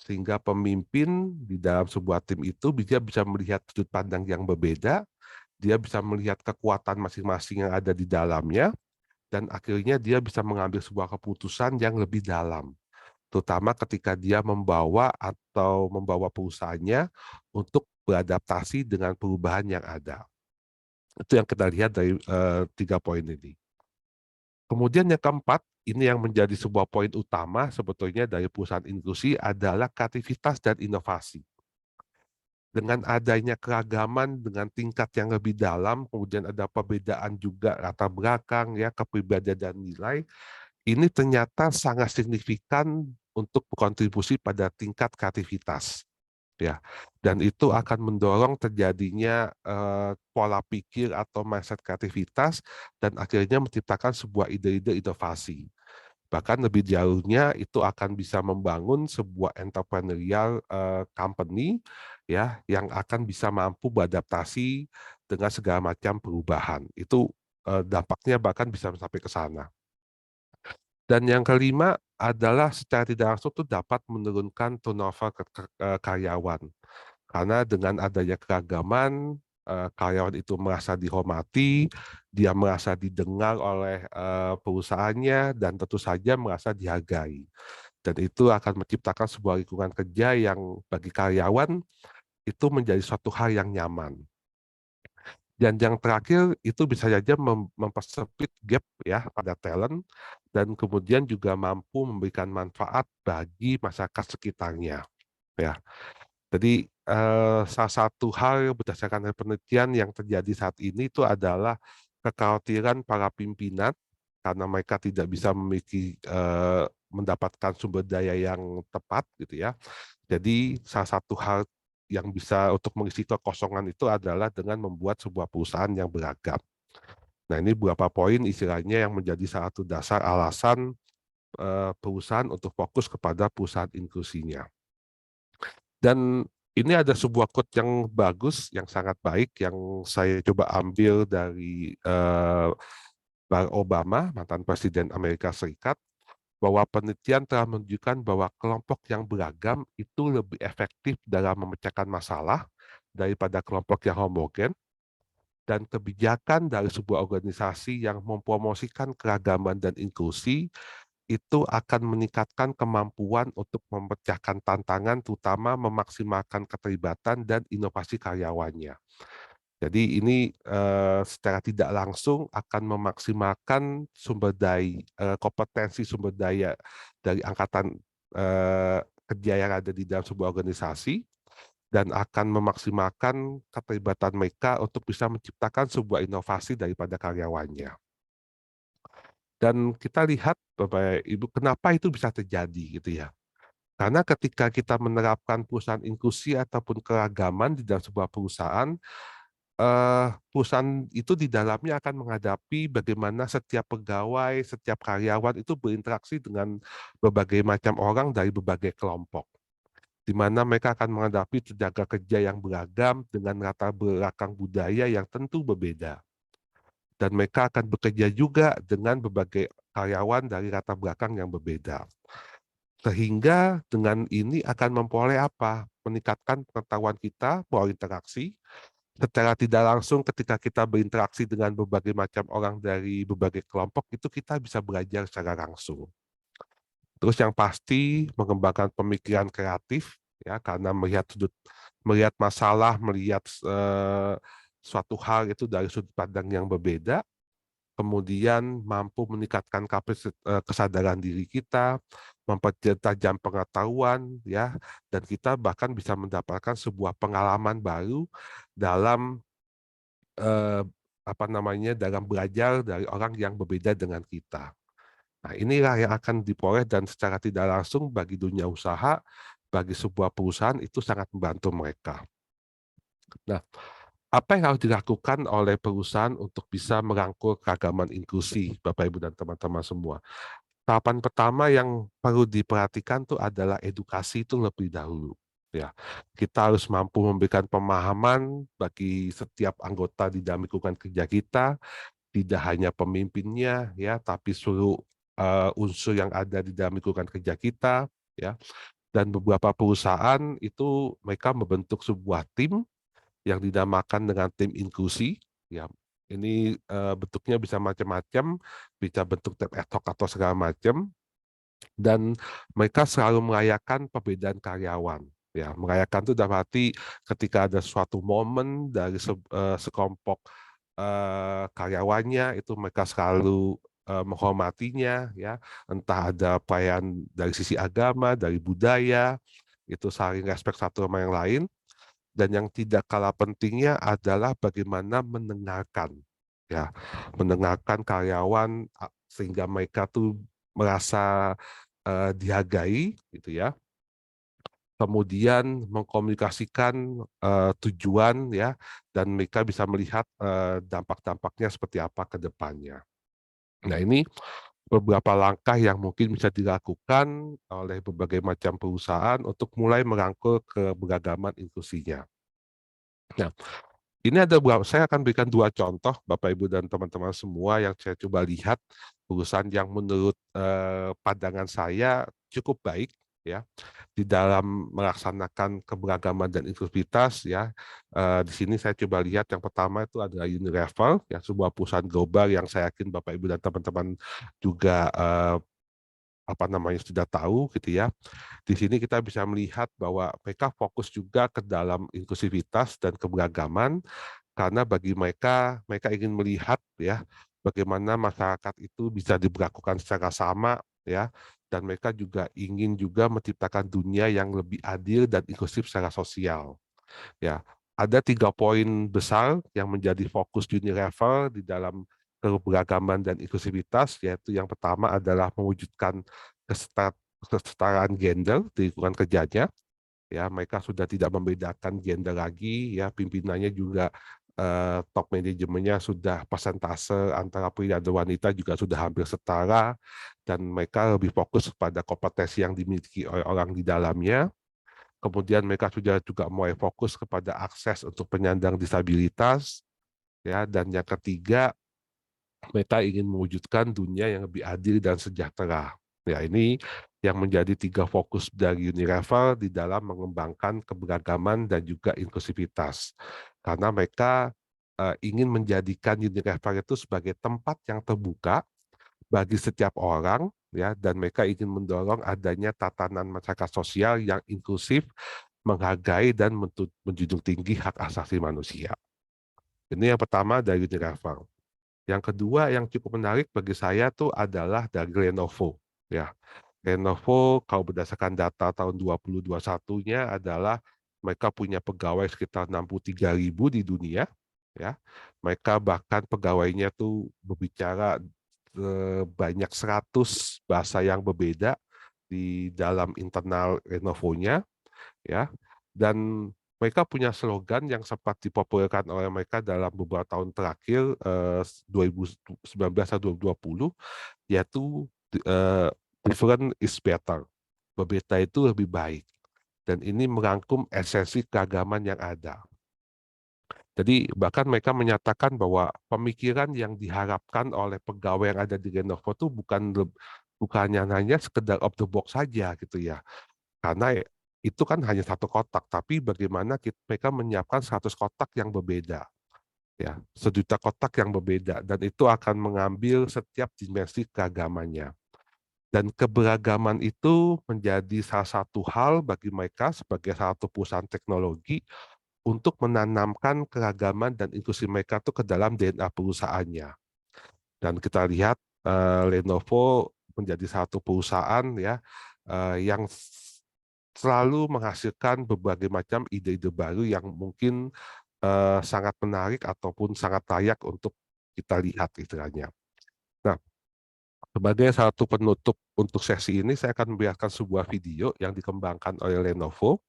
Sehingga pemimpin di dalam sebuah tim itu dia bisa melihat sudut pandang yang berbeda, dia bisa melihat kekuatan masing-masing yang ada di dalamnya, dan akhirnya dia bisa mengambil sebuah keputusan yang lebih dalam, terutama ketika dia membawa perusahaannya untuk beradaptasi dengan perubahan yang ada. Itu yang kita lihat dari 3 poin ini. Kemudian yang keempat, ini yang menjadi sebuah poin utama sebetulnya dari perusahaan inklusi adalah kreativitas dan inovasi. dengan adanya keragaman dengan tingkat yang lebih dalam, kemudian ada perbedaan juga latar belakang, ya, kepribadian dan nilai, ini ternyata sangat signifikan untuk berkontribusi pada tingkat kreativitas, ya, dan itu akan mendorong terjadinya pola pikir atau mindset kreativitas dan akhirnya menciptakan sebuah ide-ide inovasi. Bahkan lebih jauhnya itu akan bisa membangun sebuah entrepreneurial company, ya, yang akan bisa mampu beradaptasi dengan segala macam perubahan. Itu dampaknya bahkan bisa sampai ke sana. Dan yang kelima adalah secara tidak langsung itu dapat menurunkan turnover karyawan. Karena dengan adanya keragaman, karyawan itu merasa dihormati, dia merasa didengar oleh perusahaannya, dan tentu saja merasa dihargai. Dan itu akan menciptakan sebuah lingkungan kerja yang bagi karyawan itu menjadi suatu hal yang nyaman. Dan yang terakhir itu bisa saja mempersempit gap, ya, pada talent, dan kemudian juga mampu memberikan manfaat bagi masyarakat sekitarnya, ya. Jadi salah satu hal berdasarkan penelitian yang terjadi saat ini itu adalah kekhawatiran para pimpinan karena mereka tidak bisa memiliki mendapatkan sumber daya yang tepat, gitu ya. Jadi salah satu hal yang bisa untuk mengisi kekosongan itu adalah dengan membuat sebuah perusahaan yang beragam. Nah, ini beberapa poin istilahnya yang menjadi salah satu dasar alasan perusahaan untuk fokus kepada perusahaan inklusinya. Dan ini ada sebuah quote yang bagus, yang sangat baik, yang saya coba ambil dari Barack Obama, mantan Presiden Amerika Serikat, bahwa penelitian telah menunjukkan bahwa kelompok yang beragam itu lebih efektif dalam memecahkan masalah daripada kelompok yang homogen, dan kebijakan dari sebuah organisasi yang mempromosikan keragaman dan inklusi itu akan meningkatkan kemampuan untuk memecahkan tantangan, terutama memaksimalkan keterlibatan dan inovasi karyawannya. Jadi ini secara tidak langsung akan memaksimalkan sumber daya, kompetensi sumber daya dari angkatan kerja yang ada di dalam sebuah organisasi, dan akan memaksimalkan keterlibatan mereka untuk bisa menciptakan sebuah inovasi daripada karyawannya. Dan kita lihat, Bapak Ibu, kenapa itu bisa terjadi, gitu ya. Karena ketika kita menerapkan perusahaan inklusi ataupun keragaman di dalam sebuah perusahaan, perusahaan itu di dalamnya akan menghadapi bagaimana setiap pegawai, setiap karyawan itu berinteraksi dengan berbagai macam orang dari berbagai kelompok, di mana mereka akan menghadapi tenaga kerja yang beragam dengan latar belakang budaya yang tentu berbeda. Dan mereka akan bekerja juga dengan berbagai karyawan dari latar belakang yang berbeda. Sehingga dengan ini akan memperoleh apa? Meningkatkan pengetahuan kita melalui interaksi. Secara tidak langsung ketika kita berinteraksi dengan berbagai macam orang dari berbagai kelompok, itu kita bisa belajar secara langsung. Terus yang pasti mengembangkan pemikiran kreatif, ya, karena melihat masalah, melihat suatu hal itu dari sudut pandang yang berbeda, kemudian mampu meningkatkan kesadaran diri kita, mempertajam pengetahuan, ya, dan kita bahkan bisa mendapatkan sebuah pengalaman baru dalam dalam belajar dari orang yang berbeda dengan kita. Nah, inilah yang akan diperoleh dan secara tidak langsung bagi dunia usaha, bagi sebuah perusahaan itu sangat membantu mereka. Nah, apa yang harus dilakukan oleh perusahaan untuk bisa merangkul keragaman inklusi, Bapak Ibu dan teman-teman semua? Tahapan pertama yang perlu diperhatikan itu adalah edukasi itu lebih dahulu. Ya, kita harus mampu memberikan pemahaman bagi setiap anggota di dalam lingkungan kerja kita, tidak hanya pemimpinnya, ya, tapi seluruh unsur yang ada di dalam lingkungan kerja kita, ya. Dan beberapa perusahaan itu mereka membentuk sebuah tim yang dinamakan dengan tim inklusi, ya. Ini bentuknya bisa macam-macam, bisa bentuk tim ad hoc atau segala macam, dan mereka selalu merayakan perbedaan karyawan. Ya, merayakan itu dalam arti ketika ada suatu momen dari sekelompok karyawannya itu mereka selalu menghormatinya, ya, entah ada perayaan dari sisi agama, dari budaya, itu saling respect satu sama yang lain. dan yang tidak kalah pentingnya adalah bagaimana mendengarkan, ya, mendengarkan karyawan sehingga mereka tuh merasa dihargai, gitu ya. Kemudian mengkomunikasikan tujuan, ya, dan mereka bisa melihat dampak-dampaknya seperti apa ke depannya. Nah, ini beberapa langkah yang mungkin bisa dilakukan oleh berbagai macam perusahaan untuk mulai merangkul keberagaman inklusinya. Nah, ini saya akan berikan 2 contoh, Bapak, Ibu, dan teman-teman semua yang saya coba lihat perusahaan yang menurut pandangan saya cukup baik, ya, di dalam melaksanakan keberagaman dan inklusivitas, ya. Di sini saya coba lihat yang pertama itu adalah Unilever, ya, sebuah perusahaan global yang saya yakin Bapak, Ibu, dan teman-teman juga sudah tahu, gitu ya. Di sini kita bisa melihat bahwa mereka fokus juga ke dalam inklusivitas dan keberagaman, karena bagi mereka ingin melihat, ya, bagaimana masyarakat itu bisa diperlakukan secara sama, ya, dan mereka juga ingin juga menciptakan dunia yang lebih adil dan inklusif secara sosial. Ya, ada 3 poin besar yang menjadi fokus Unilever di dalam keberagaman dan inklusivitas, yaitu yang pertama adalah mewujudkan kesetaraan gender di lingkungan kerjanya. Ya, mereka sudah tidak membedakan gender lagi, ya, pimpinannya juga top manajemennya sudah persentase antara pria dan wanita juga sudah hampir setara, dan mereka lebih fokus pada kompetensi yang dimiliki oleh orang di dalamnya. Kemudian mereka sudah juga mulai fokus kepada akses untuk penyandang disabilitas, ya, dan yang ketiga mereka ingin mewujudkan dunia yang lebih adil dan sejahtera. Ya, ini yang menjadi 3 fokus dari Unilever di dalam mengembangkan keberagaman dan juga inklusivitas. Karena mereka ingin menjadikan Unilever itu sebagai tempat yang terbuka bagi setiap orang, ya, dan mereka ingin mendorong adanya tatanan masyarakat sosial yang inklusif, menghargai dan menjunjung tinggi hak asasi manusia. Ini yang pertama dari Unilever. Yang kedua yang cukup menarik bagi saya tuh adalah dari Lenovo, ya. Lenovo kalau berdasarkan data tahun 2021-nya adalah mereka punya pegawai sekitar 63.000 di dunia, ya. Mereka bahkan pegawainya tuh berbicara banyak 100 bahasa yang berbeda di dalam internal Lenovo-nya, ya. Dan mereka punya slogan yang sempat dipopulerkan oleh mereka dalam beberapa tahun terakhir, 2019 atau 2020, yaitu different is better. Berbeda itu lebih baik. Dan ini merangkum esensi keagamaan yang ada. Jadi bahkan mereka menyatakan bahwa pemikiran yang diharapkan oleh pegawai yang ada di Lenovo itu bukannya hanya sekedar of the box saja, gitu ya. Karena itu kan hanya 1 kotak, tapi bagaimana mereka menyiapkan 100 kotak yang berbeda. Ya, 1.000.000 kotak yang berbeda, dan itu akan mengambil setiap dimensi keagamannya. Dan keberagaman itu menjadi salah satu hal bagi mereka sebagai salah satu perusahaan teknologi untuk menanamkan keragaman dan inklusi mereka itu ke dalam DNA perusahaannya. Dan kita lihat Lenovo menjadi satu perusahaan, ya, yang selalu menghasilkan berbagai macam ide-ide baru yang mungkin sangat menarik ataupun sangat layak untuk kita lihat istilahnya. Nah, sebagai satu penutup untuk sesi ini, saya akan memperlihatkan sebuah video yang dikembangkan oleh Lenovo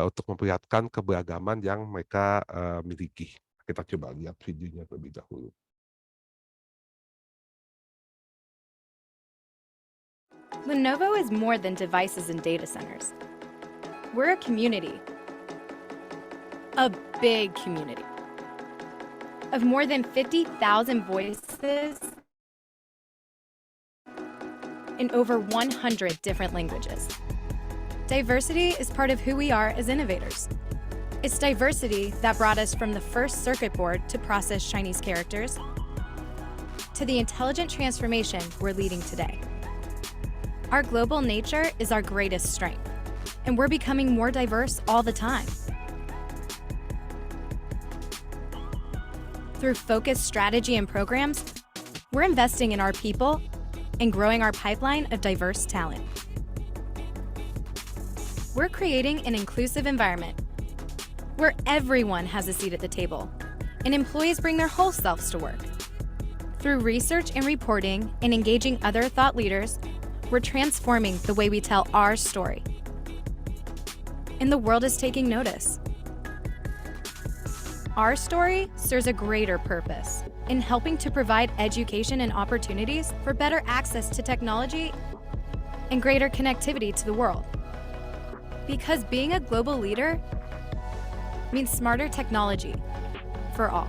untuk memperlihatkan keberagaman yang mereka miliki. Kita coba lihat videonya terlebih dahulu. Lenovo is more than devices and data centers. We're a community. A big community. Of more than 50,000 voices in over 100 different languages. Diversity is part of who we are as innovators. It's diversity that brought us from the first circuit board to process Chinese characters to the intelligent transformation we're leading today. Our global nature is our greatest strength, and we're becoming more diverse all the time. Through focused strategy and programs, we're investing in our people and growing our pipeline of diverse talent. We're creating an inclusive environment where everyone has a seat at the table and employees bring their whole selves to work. Through research and reporting and engaging other thought leaders, we're transforming the way we tell our story. And the world is taking notice. Our story serves a greater purpose in helping to provide education and opportunities for better access to technology and greater connectivity to the world. Because being a global leader means smarter technology for all.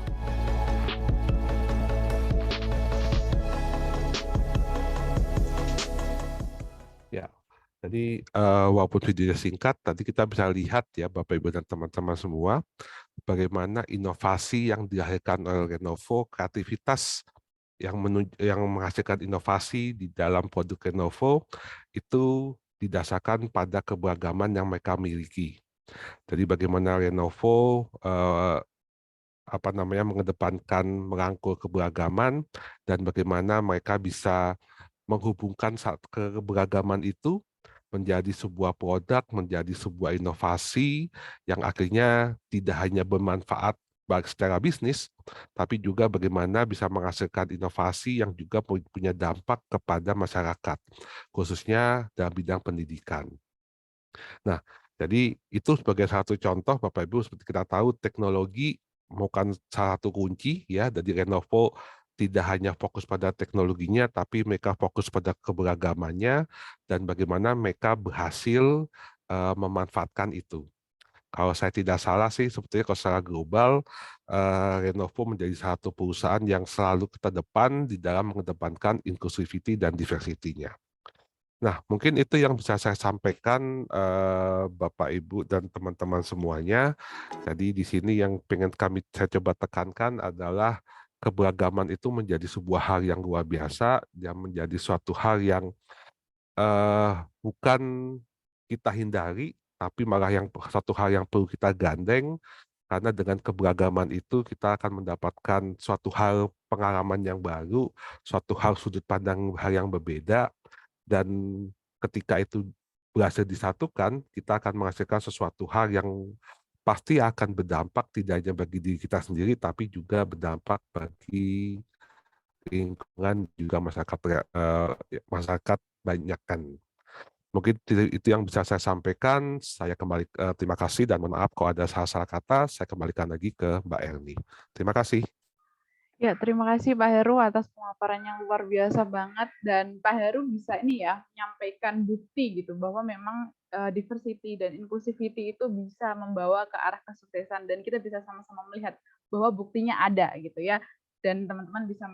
Ya, jadi walaupun videonya singkat, tadi kita bisa lihat ya Bapak Ibu dan teman-teman semua, bagaimana inovasi yang dilahirkan oleh Lenovo, kreativitas yang menghasilkan inovasi di dalam produk Lenovo itu didasarkan pada keberagaman yang mereka miliki. Jadi bagaimana Lenovo mengedepankan merangkul keberagaman dan bagaimana mereka bisa menghubungkan keberagaman itu menjadi sebuah produk, menjadi sebuah inovasi yang akhirnya tidak hanya bermanfaat secara bisnis, tapi juga bagaimana bisa menghasilkan inovasi yang juga punya dampak kepada masyarakat, khususnya dalam bidang pendidikan. Nah, jadi itu sebagai satu contoh, Bapak Ibu, seperti kita tahu teknologi bukan salah satu kunci ya. Jadi Lenovo tidak hanya fokus pada teknologinya, tapi mereka fokus pada keberagamannya dan bagaimana mereka berhasil memanfaatkan itu. Kalau saya tidak salah sih, sebetulnya kalau secara global, Lenovo menjadi satu perusahaan yang selalu terdepan di dalam mengedepankan inclusivity dan diversity-nya. Nah, mungkin itu yang bisa saya sampaikan Bapak, Ibu, dan teman-teman semuanya. Jadi di sini yang pengen saya coba tekankan adalah keberagaman itu menjadi sebuah hal yang luar biasa, yang menjadi suatu hal yang bukan kita hindari, tapi malah satu hal yang perlu kita gandeng, karena dengan keberagaman itu kita akan mendapatkan suatu hal pengalaman yang baru, suatu hal sudut pandang hal yang berbeda, dan ketika itu berhasil disatukan, kita akan menghasilkan sesuatu hal yang pasti akan berdampak tidak hanya bagi diri kita sendiri, tapi juga berdampak bagi lingkungan juga masyarakat banyak kan. Mungkin itu yang bisa saya sampaikan. Saya kembali terima kasih dan mohon maaf kalau ada salah-salah kata. Saya kembalikan lagi ke Mbak Erni. Terima kasih. Ya, terima kasih Pak Heru atas pemaparan yang luar biasa banget, dan Pak Heru bisa ini ya menyampaikan bukti gitu bahwa memang diversity dan inclusivity itu bisa membawa ke arah kesuksesan, dan kita bisa sama-sama melihat bahwa buktinya ada gitu ya, dan teman-teman bisa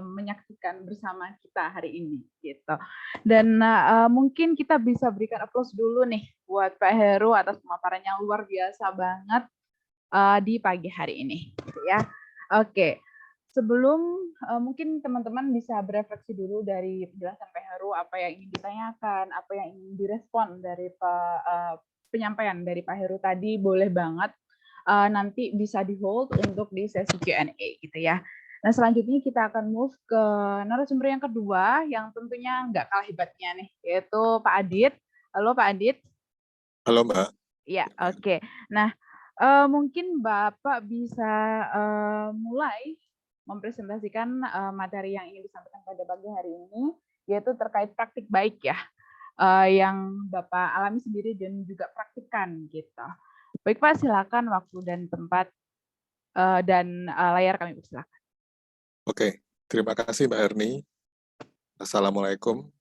menyaksikan bersama kita hari ini gitu. Dan mungkin kita bisa berikan aplaus dulu nih buat Pak Heru atas pemaparan yang luar biasa banget di pagi hari ini gitu ya. Oke. Sebelum mungkin teman-teman bisa berefleksi dulu dari penjelasan Pak Heru, apa yang ingin ditanyakan, apa yang ingin direspon dari penyampaian dari Pak Heru tadi, boleh banget nanti bisa di hold untuk di sesi Q&A gitu ya. Nah, selanjutnya kita akan move ke narasumber yang kedua yang tentunya nggak kalah hebatnya nih, yaitu Pak Adit. Halo Pak Adit. Halo Mbak. Ya, oke. Nah, mungkin Bapak bisa mulai mempresentasikan materi yang ingin disampaikan pada pagi hari ini, yaitu terkait praktik baik ya, yang Bapak alami sendiri dan juga praktikkan gitu. Baik Pak, silakan waktu dan tempat dan layar kami persilakan. Oke, terima kasih Mbak Erni. Assalamualaikum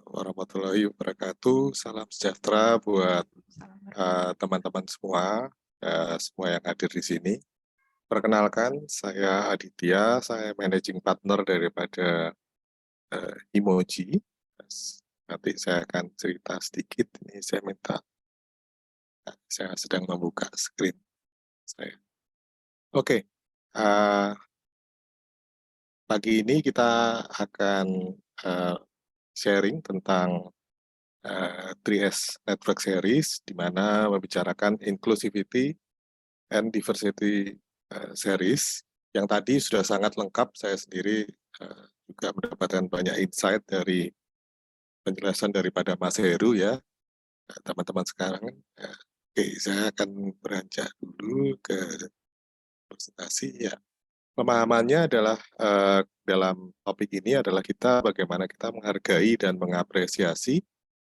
warahmatullahi wabarakatuh. Salam sejahtera buat teman-teman semua yang hadir di sini. Perkenalkan, saya Aditya, saya managing partner daripada Emoji. Nanti saya akan cerita sedikit, ini saya sedang membuka screen saya. Oke, pagi ini kita akan sharing tentang 3S Network Series, di mana membicarakan Inclusivity and Diversity Series, yang tadi sudah sangat lengkap. Saya sendiri juga mendapatkan banyak insight dari penjelasan daripada Mas Heru ya, teman-teman sekarang. Oke, saya akan beranjak dulu ke presentasi ya. Pemahamannya adalah dalam topik ini adalah bagaimana kita menghargai dan mengapresiasi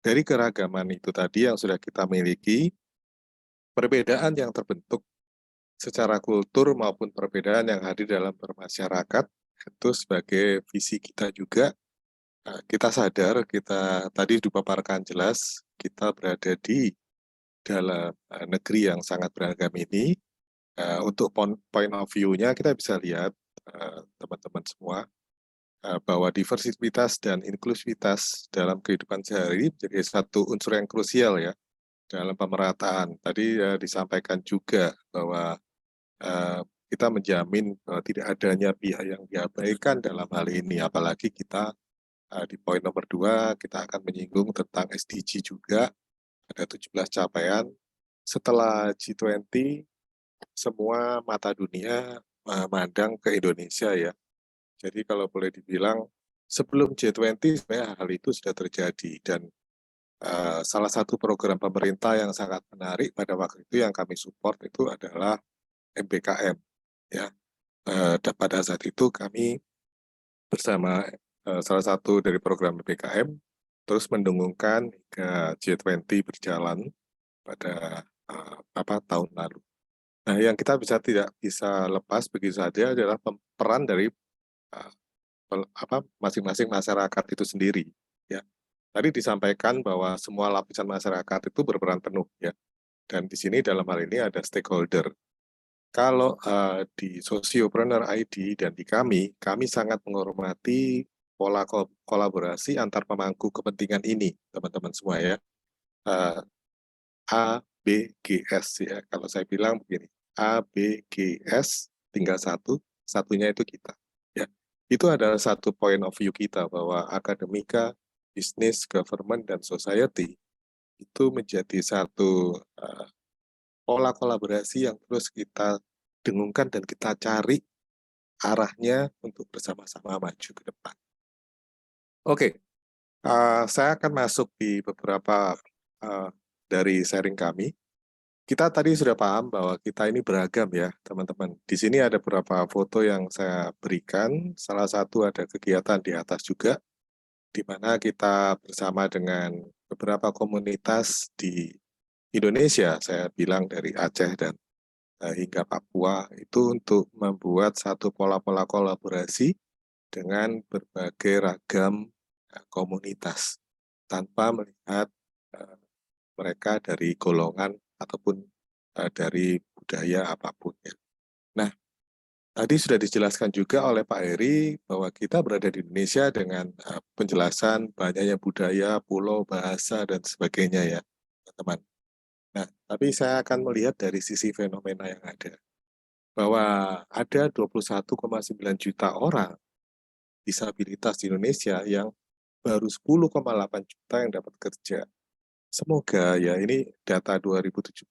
dari keragaman itu tadi yang sudah kita miliki, perbedaan yang terbentuk secara kultur maupun perbedaan yang hadir dalam bermasyarakat, itu sebagai visi kita juga. Kita sadar, kita tadi dipaparkan jelas, kita berada di dalam negeri yang sangat beragam ini. Untuk point of view-nya kita bisa lihat, teman-teman semua, bahwa diversitas dan inklusivitas dalam kehidupan sehari menjadi satu unsur yang krusial ya dalam pemerataan. Tadi disampaikan juga bahwa kita menjamin tidak adanya pihak yang diabaikan dalam hal ini, apalagi kita di poin nomor 2 kita akan menyinggung tentang SDG juga, ada 17 capaian. Setelah G20, semua mata dunia memandang ke Indonesia ya. Jadi kalau boleh dibilang, sebelum G20 sebenarnya hal itu sudah terjadi, dan salah satu program pemerintah yang sangat menarik pada waktu itu yang kami support itu adalah MBKM ya. Pada saat itu kami bersama salah satu dari program MBKM terus mendengungkan hingga G20 berjalan pada tahun lalu. Nah, yang kita tidak bisa lepas begitu saja adalah peran dari masing-masing masyarakat itu sendiri ya. Tadi disampaikan bahwa semua lapisan masyarakat itu berperan penuh ya. Dan di sini dalam hal ini ada stakeholder. Kalau di Sociopreneur ID dan di kami sangat menghormati pola kolaborasi antar pemangku kepentingan ini, teman-teman semua ya. ABGS ya, kalau saya bilang begini, ABGS tinggal satunya itu kita. Ya, itu adalah satu point of view kita bahwa akademika, bisnis, government, dan society itu menjadi satu pola kolaborasi yang terus kita dengungkan dan kita cari arahnya untuk bersama-sama maju ke depan. Oke, saya akan masuk di beberapa dari sharing kami. Kita tadi sudah paham bahwa kita ini beragam ya, teman-teman. Di sini ada beberapa foto yang saya berikan. Salah satu ada kegiatan di atas juga, di mana kita bersama dengan beberapa komunitas di Indonesia, saya bilang dari Aceh dan hingga Papua, itu untuk membuat satu pola-pola kolaborasi dengan berbagai ragam komunitas, tanpa melihat mereka dari golongan ataupun dari budaya apapun ya. Nah, tadi sudah dijelaskan juga oleh Pak Heri bahwa kita berada di Indonesia dengan penjelasan banyaknya budaya, pulau, bahasa, dan sebagainya ya, teman-teman. Nah, tapi saya akan melihat dari sisi fenomena yang ada, bahwa ada 21,9 juta orang disabilitas di Indonesia yang baru 10,8 juta yang dapat kerja. Semoga ya, ini data 2017,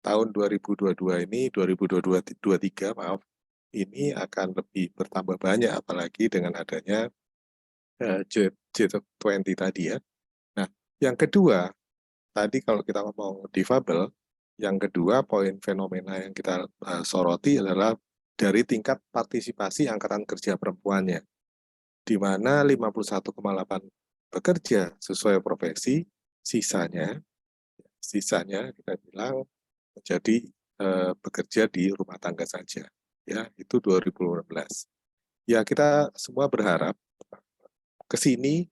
tahun 2022 ini, 2023 maaf, ini akan lebih bertambah banyak, apalagi dengan adanya G20 tadi ya. Nah, yang kedua, tadi kalau kita ngomong difabel, yang kedua poin fenomena yang kita soroti adalah dari tingkat partisipasi angkatan kerja perempuannya, di mana 51,8 bekerja sesuai profesi, sisanya kita bilang menjadi bekerja di rumah tangga saja. Ya, itu 2016. Ya, kita semua berharap ke sini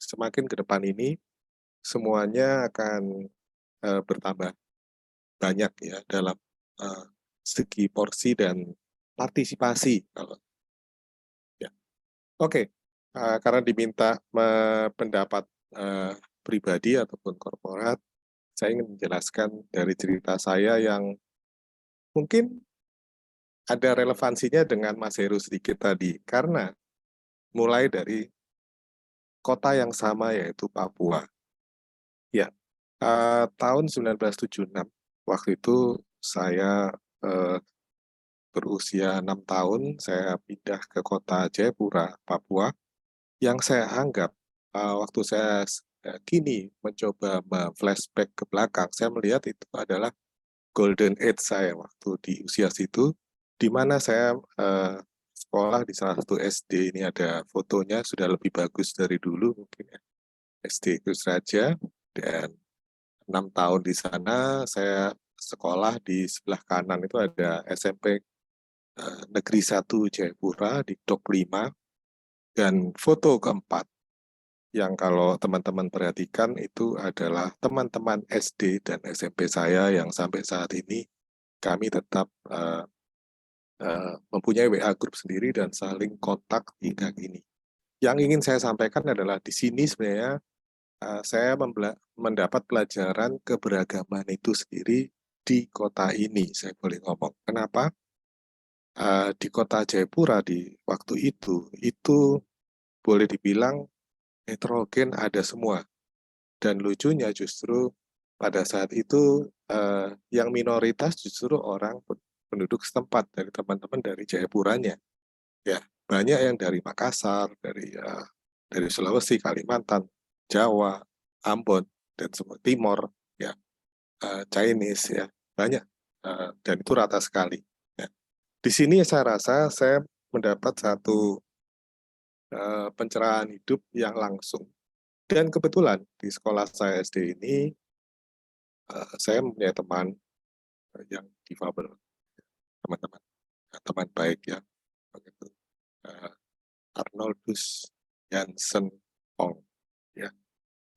semakin ke depan ini semuanya akan bertambah banyak ya dalam segi porsi dan partisipasi kalau ya. Oke, karena diminta pendapat pribadi ataupun korporat, saya ingin menjelaskan dari cerita saya yang mungkin ada relevansinya dengan Mas Heru sedikit tadi, karena mulai dari kota yang sama yaitu Papua. Ya, tahun 1976, waktu itu saya berusia 6 tahun, saya pindah ke kota Jayapura, Papua, yang saya anggap waktu saya kini mencoba flashback ke belakang, saya melihat itu adalah golden age saya waktu di usia situ, di mana saya sekolah di salah satu SD. Ini ada fotonya, sudah lebih bagus dari dulu mungkin ya. SD Gus Raja, dan 6 tahun di sana. Saya sekolah di sebelah kanan itu ada SMP Negeri 1 Jayapura di Dok 5, dan foto keempat yang kalau teman-teman perhatikan itu adalah teman-teman SD dan SMP saya yang sampai saat ini kami tetap mempunyai WA group sendiri dan saling kontak hingga kini. Yang ingin saya sampaikan adalah di sini sebenarnya saya mendapat pelajaran keberagaman itu sendiri di kota ini, saya boleh ngomong. Kenapa? Di kota Jayapura di waktu itu boleh dibilang heterogen, ada semua. Dan lucunya justru pada saat itu yang minoritas justru orang penduduk setempat, dari teman-teman dari Jayapuranya. Ya, banyak yang dari Makassar, dari Sulawesi, Kalimantan, Jawa, Ambon, dan semua Timor, ya, Chinese, ya, banyak, dan itu rata sekali. Ya. Di sini saya rasa saya mendapat satu pencerahan hidup yang langsung. Dan kebetulan di sekolah saya SD ini, saya mempunyai teman yang difabel, teman-teman, teman baik ya, begitu. Arnoldus Jansen Ong, ya,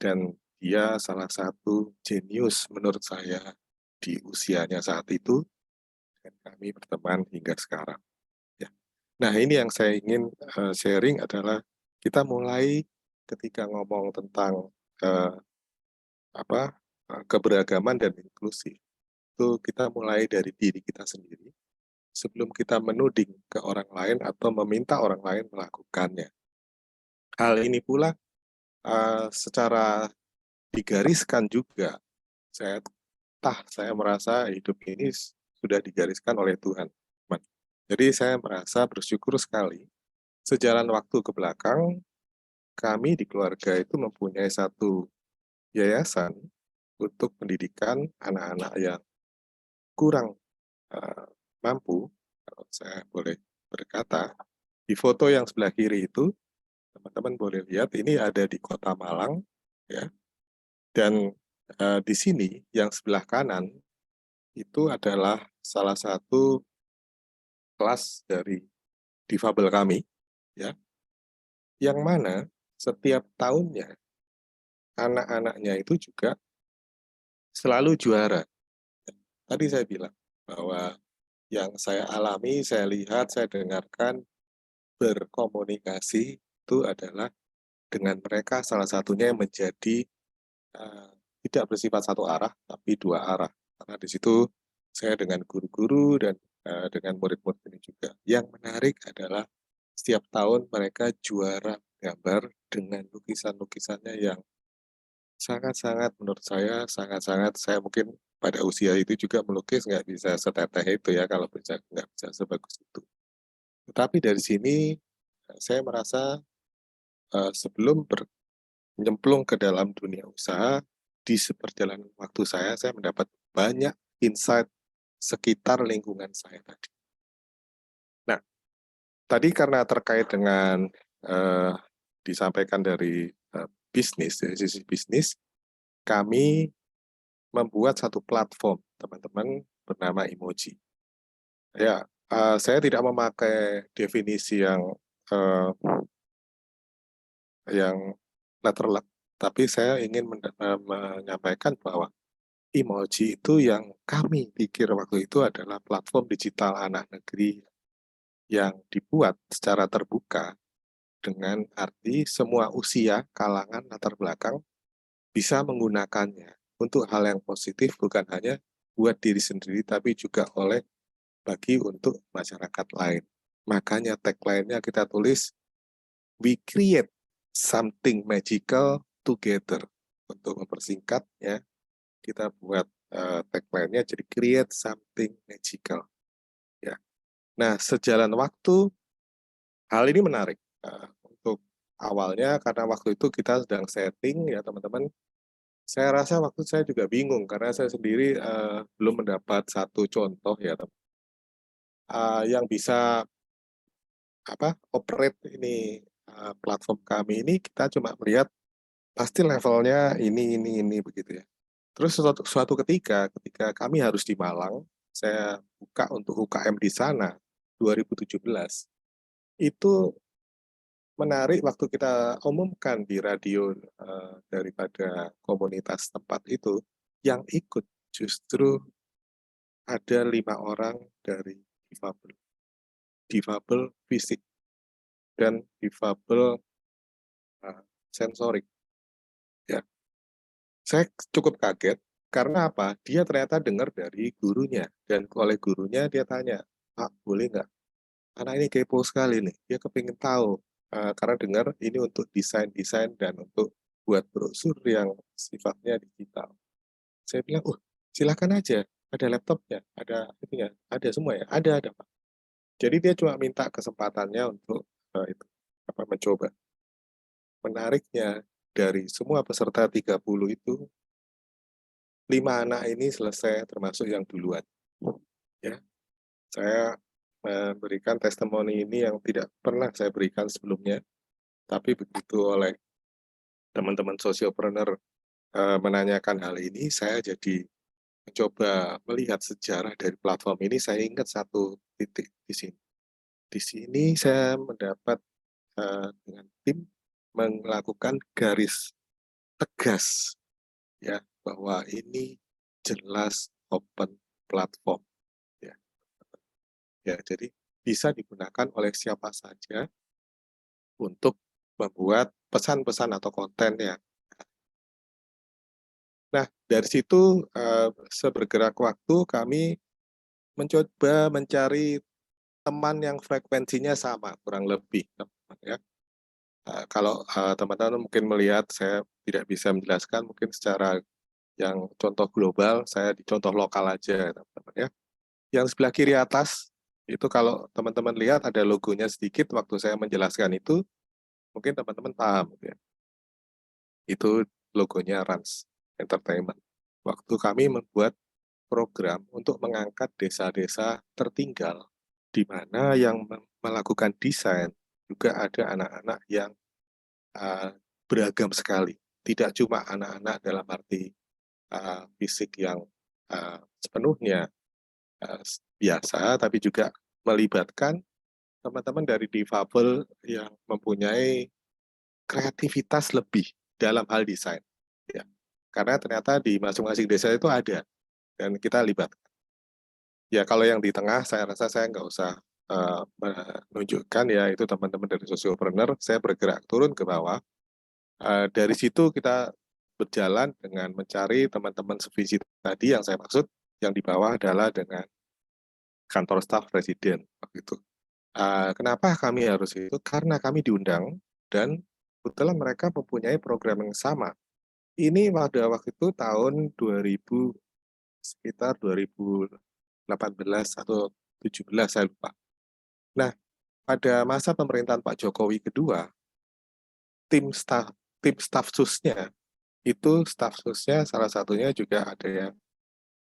dan dia salah satu jenius menurut saya di usianya saat itu, dan kami berteman hingga sekarang. Ya. Nah, ini yang saya ingin sharing adalah kita mulai ketika ngomong tentang keberagaman dan inklusi, itu kita mulai dari diri kita sendiri sebelum kita menuding ke orang lain atau meminta orang lain melakukannya. Hal ini pula secara digariskan juga, saya merasa hidup ini sudah digariskan oleh Tuhan. Jadi saya merasa bersyukur sekali. Sejalan waktu ke belakang, kami di keluarga itu mempunyai satu yayasan untuk pendidikan anak-anak yang kurang mampu, kalau saya boleh berkata. Di foto yang sebelah kiri itu, teman-teman boleh lihat, ini ada di Kota Malang, ya. Dan di sini yang sebelah kanan itu adalah salah satu kelas dari difabel kami, ya, yang mana setiap tahunnya anak-anaknya itu juga selalu juara. Tadi saya bilang bahwa yang saya alami, saya lihat, saya dengarkan, berkomunikasi itu adalah dengan mereka, salah satunya yang menjadi tidak bersifat satu arah, tapi dua arah. Karena di situ saya dengan guru-guru dan dengan murid-murid ini juga. Yang menarik adalah setiap tahun mereka juara gambar dengan lukisan-lukisannya yang sangat-sangat, menurut saya, sangat-sangat, saya mungkin pada usia itu juga melukis nggak bisa seteteh itu ya, kalau nggak bisa sebagus itu. Tetapi dari sini saya merasa sebelum nyemplung ke dalam dunia usaha, di seperjalanan waktu saya mendapat banyak insight sekitar lingkungan saya tadi. Nah, tadi karena terkait dengan disampaikan dari bisnis, dari sisi bisnis, kami membuat satu platform, teman-teman, bernama Emoji. Ya, saya tidak memakai definisi yang letterlek, tapi saya ingin menyampaikan bahwa Emoji itu yang kami pikir waktu itu adalah platform digital anak negeri yang dibuat secara terbuka dengan arti semua usia, kalangan, latar belakang bisa menggunakannya untuk hal yang positif, bukan hanya buat diri sendiri, tapi juga bagi untuk masyarakat lain. Makanya tagline-nya kita tulis, we create something magical together. Untuk mempersingkat, ya, kita buat tagline-nya jadi create something magical. Ya. Nah, sejalan waktu, hal ini menarik untuk awalnya karena waktu itu kita sedang setting ya teman-teman, saya rasa waktu saya juga bingung karena saya sendiri, belum mendapat satu contoh ya yang bisa operate ini, platform kami ini kita cuma melihat pasti levelnya ini begitu ya. Terus suatu ketika kami harus di Malang, saya buka untuk UKM di sana 2017, itu menarik waktu kita umumkan di radio, daripada komunitas tempat itu, yang ikut justru ada 5 orang dari difabel fisik dan difabel, sensorik ya. Saya cukup kaget karena apa, dia ternyata dengar dari gurunya dan oleh gurunya dia tanya, "Pak, boleh nggak? Anak ini kepo sekali nih, dia kepingin tahu, karena dengar ini untuk desain-desain dan untuk buat brosur yang sifatnya digital." Saya bilang, silakan aja, ada laptopnya, ada itunya, ada semua ya?" Ada Pak." Jadi dia cuma minta kesempatannya untuk, mencoba. Menariknya dari semua peserta 30 itu, 5 anak ini selesai termasuk yang duluan, ya. Saya memberikan testimoni ini yang tidak pernah saya berikan sebelumnya, tapi begitu oleh teman-teman sosiopreneur, menanyakan hal ini, saya jadi mencoba melihat sejarah dari platform ini, saya ingat satu titik di sini. Di sini saya mendapat, dengan tim melakukan garis tegas, ya, bahwa ini jelas open platform, ya. Ya, jadi bisa digunakan oleh siapa saja untuk membuat pesan-pesan atau konten ya. Nah, dari situ, sebergerak waktu kami mencoba mencari teman yang frekuensinya sama, kurang lebih, teman-teman ya. Kalau, teman-teman mungkin melihat saya tidak bisa menjelaskan mungkin secara yang contoh global, saya di contoh lokal aja, teman-teman ya. Yang sebelah kiri atas, itu kalau teman-teman lihat ada logonya sedikit waktu saya menjelaskan itu, mungkin teman-teman paham ya. Itu logonya Rans Entertainment. Waktu kami membuat program untuk mengangkat desa-desa tertinggal, di mana yang melakukan desain juga ada anak-anak yang beragam sekali. Tidak cuma anak-anak dalam arti fisik yang sepenuhnya biasa, tapi juga melibatkan teman-teman dari difabel yang mempunyai kreativitas lebih dalam hal desain. Ya. Karena ternyata di masing-masing desa itu ada, dan kita libatkan. Ya kalau yang di tengah saya rasa saya nggak usah menunjukkan ya, itu teman-teman dari sosiopreneur, saya bergerak turun ke bawah. Dari situ kita berjalan dengan mencari teman-teman sevisi tadi yang saya maksud, yang di bawah adalah dengan kantor staf presiden waktu itu. Kenapa kami harus itu? Karena kami diundang dan kebetulan mereka mempunyai program yang sama. Ini pada waktu itu tahun 2000, sekitar 2018 atau 17 saya lupa. Nah, pada masa pemerintahan Pak Jokowi kedua, tim staf susnya itu staf susnya salah satunya juga ada yang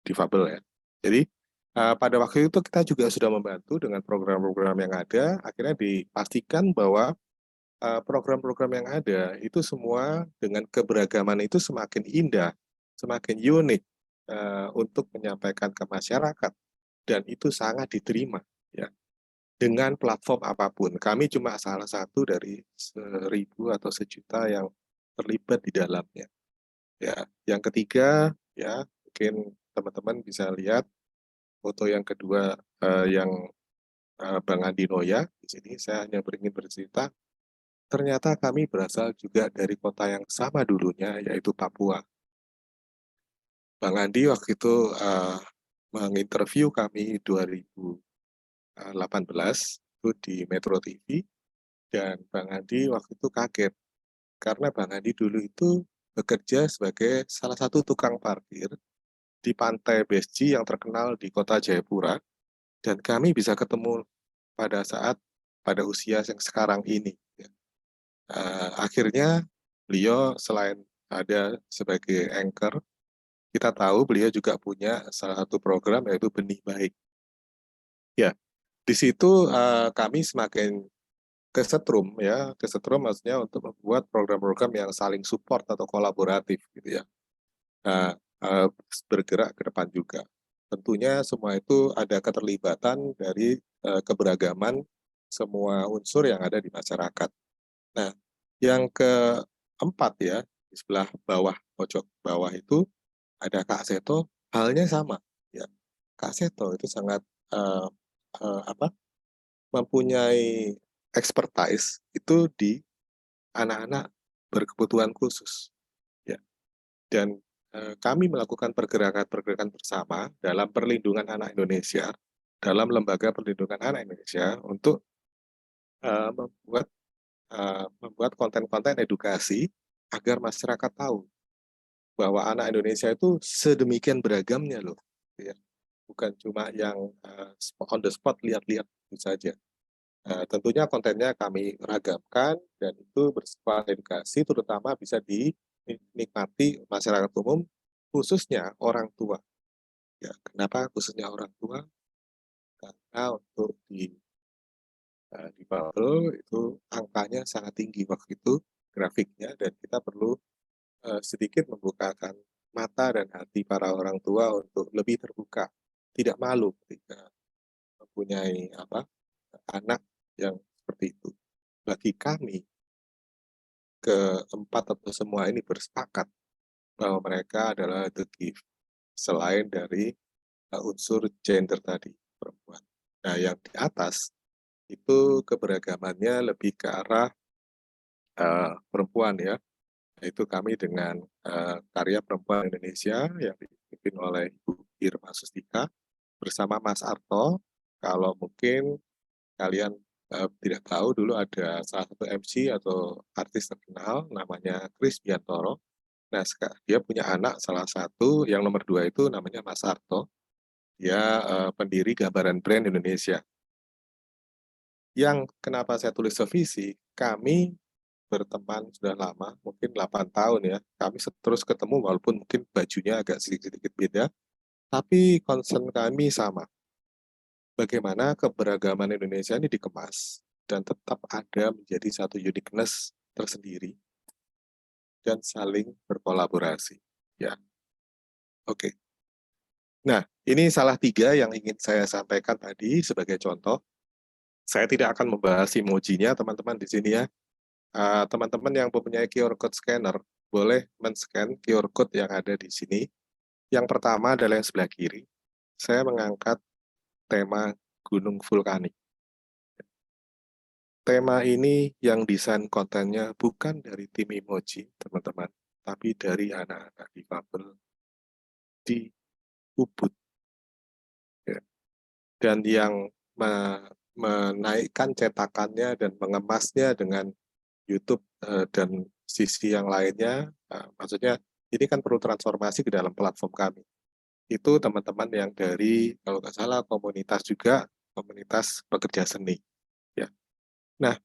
difabel ya. Jadi pada waktu itu kita juga sudah membantu dengan program-program yang ada, akhirnya dipastikan bahwa program-program yang ada itu semua dengan keberagaman itu semakin indah, semakin unik untuk menyampaikan ke masyarakat, dan itu sangat diterima ya. Dengan platform apapun, kami cuma salah satu dari 1.000 atau 1.000.000 yang terlibat di dalamnya. Ya, yang ketiga ya mungkin teman-teman bisa lihat foto yang kedua yang Bang Andi Noya di sini. Saya hanya ingin bercerita, ternyata kami berasal juga dari kota yang sama dulunya, yaitu Papua. Bang Andi waktu itu menginterview kami 2018 itu di Metro TV, dan Bang Andi waktu itu kaget karena Bang Andi dulu itu bekerja sebagai salah satu tukang parkir di Pantai Besji yang terkenal di kota Jayapura, dan kami bisa ketemu pada usia yang sekarang ini. Ya. Akhirnya beliau selain ada sebagai anchor, kita tahu beliau juga punya salah satu program yaitu Benih Baik. Ya, di situ kami semakin kesetrum ya, kesetrum maksudnya untuk membuat program-program yang saling support atau kolaboratif gitu ya. Nah, bergerak ke depan juga. Tentunya semua itu ada keterlibatan dari keberagaman semua unsur yang ada di masyarakat. Nah, yang keempat ya, di sebelah bawah, pojok bawah itu ada Kak Seto, halnya sama ya. Kak Seto itu sangat mempunyai expertise itu di anak-anak berkebutuhan khusus ya. Dan kami melakukan pergerakan-pergerakan bersama dalam perlindungan anak Indonesia, dalam lembaga perlindungan anak Indonesia untuk membuat konten-konten edukasi agar masyarakat tahu bahwa anak Indonesia itu sedemikian beragamnya loh, ya. Bukan cuma yang on the spot lihat-lihat itu saja. Tentunya kontennya kami ragamkan dan itu bersifat edukasi, terutama bisa dinikmati masyarakat umum, khususnya orang tua. Ya, kenapa khususnya orang tua? Karena untuk di bubble itu angkanya sangat tinggi waktu itu grafiknya, dan kita perlu sedikit membukakan mata dan hati para orang tua untuk lebih terbuka, tidak malu ketika mempunyai anak yang seperti itu. Bagi kami, keempat atau semua ini bersepakat bahwa mereka adalah the gift, selain dari unsur gender tadi, perempuan. Nah, yang di atas itu keberagamannya lebih ke arah perempuan ya, yaitu kami dengan karya perempuan Indonesia yang dipimpin oleh Ibu Irma Sustika bersama Mas Arto. Kalau mungkin kalian tidak tahu, dulu ada salah satu MC atau artis terkenal namanya Chris Biantoro. Nah, dia punya anak salah satu yang nomor 2 itu namanya Mas Arto. Dia pendiri Gambaran Brand Indonesia. Yang kenapa saya tulis sevisi, kami berteman sudah lama, mungkin 8 tahun ya. Kami terus ketemu walaupun mungkin bajunya agak sedikit-sedikit beda, tapi concern kami sama. Bagaimana keberagaman Indonesia ini dikemas dan tetap ada menjadi satu uniqueness tersendiri dan saling berkolaborasi. Ya, oke. Nah, ini salah 3 yang ingin saya sampaikan tadi sebagai contoh. Saya tidak akan membahas emojinya, teman-teman di sini ya. Teman-teman yang mempunyai QR code scanner boleh men-scan QR code yang ada di sini. Yang pertama adalah yang sebelah kiri. Saya mengangkat tema gunung vulkanik. Tema ini yang desain kontennya bukan dari tim emoji, teman-teman, tapi dari anak-anak difabel di Ubud. Ya. Dan yang menaikkan cetakannya dan mengemasnya dengan YouTube dan sisi yang lainnya, maksudnya ini kan perlu transformasi ke dalam platform kami. Itu teman-teman yang dari, kalau nggak salah, komunitas juga, komunitas pekerja seni. Ya. Nah,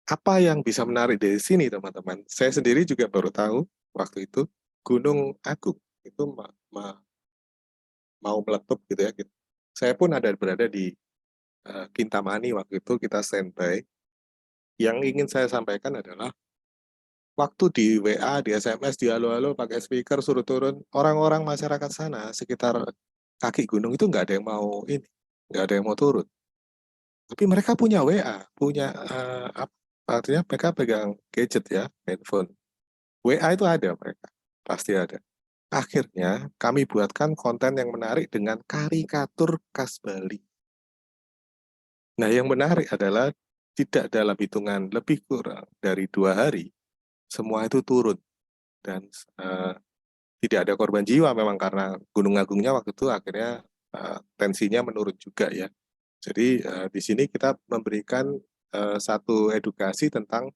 apa yang bisa menarik dari sini, teman-teman? Saya sendiri juga baru tahu waktu itu Gunung Agung itu mau meletup gitu ya. Saya pun berada di Kintamani waktu itu, kita standby. Yang ingin saya sampaikan adalah waktu di WA, di SMS, di halo-halo pakai speaker suruh turun, orang-orang masyarakat sana sekitar kaki gunung itu nggak ada yang mau nggak ada yang mau turun. Tapi mereka punya WA, punya artinya mereka pegang gadget ya, handphone. WA itu ada mereka, pasti ada. Akhirnya kami buatkan konten yang menarik dengan karikatur khas Bali. Nah, yang menarik adalah tidak dalam hitungan lebih kurang dari 2 hari, semua itu turun. Dan tidak ada korban jiwa memang karena Gunung Agungnya waktu itu akhirnya tensinya menurun juga ya. Jadi di sini kita memberikan satu edukasi tentang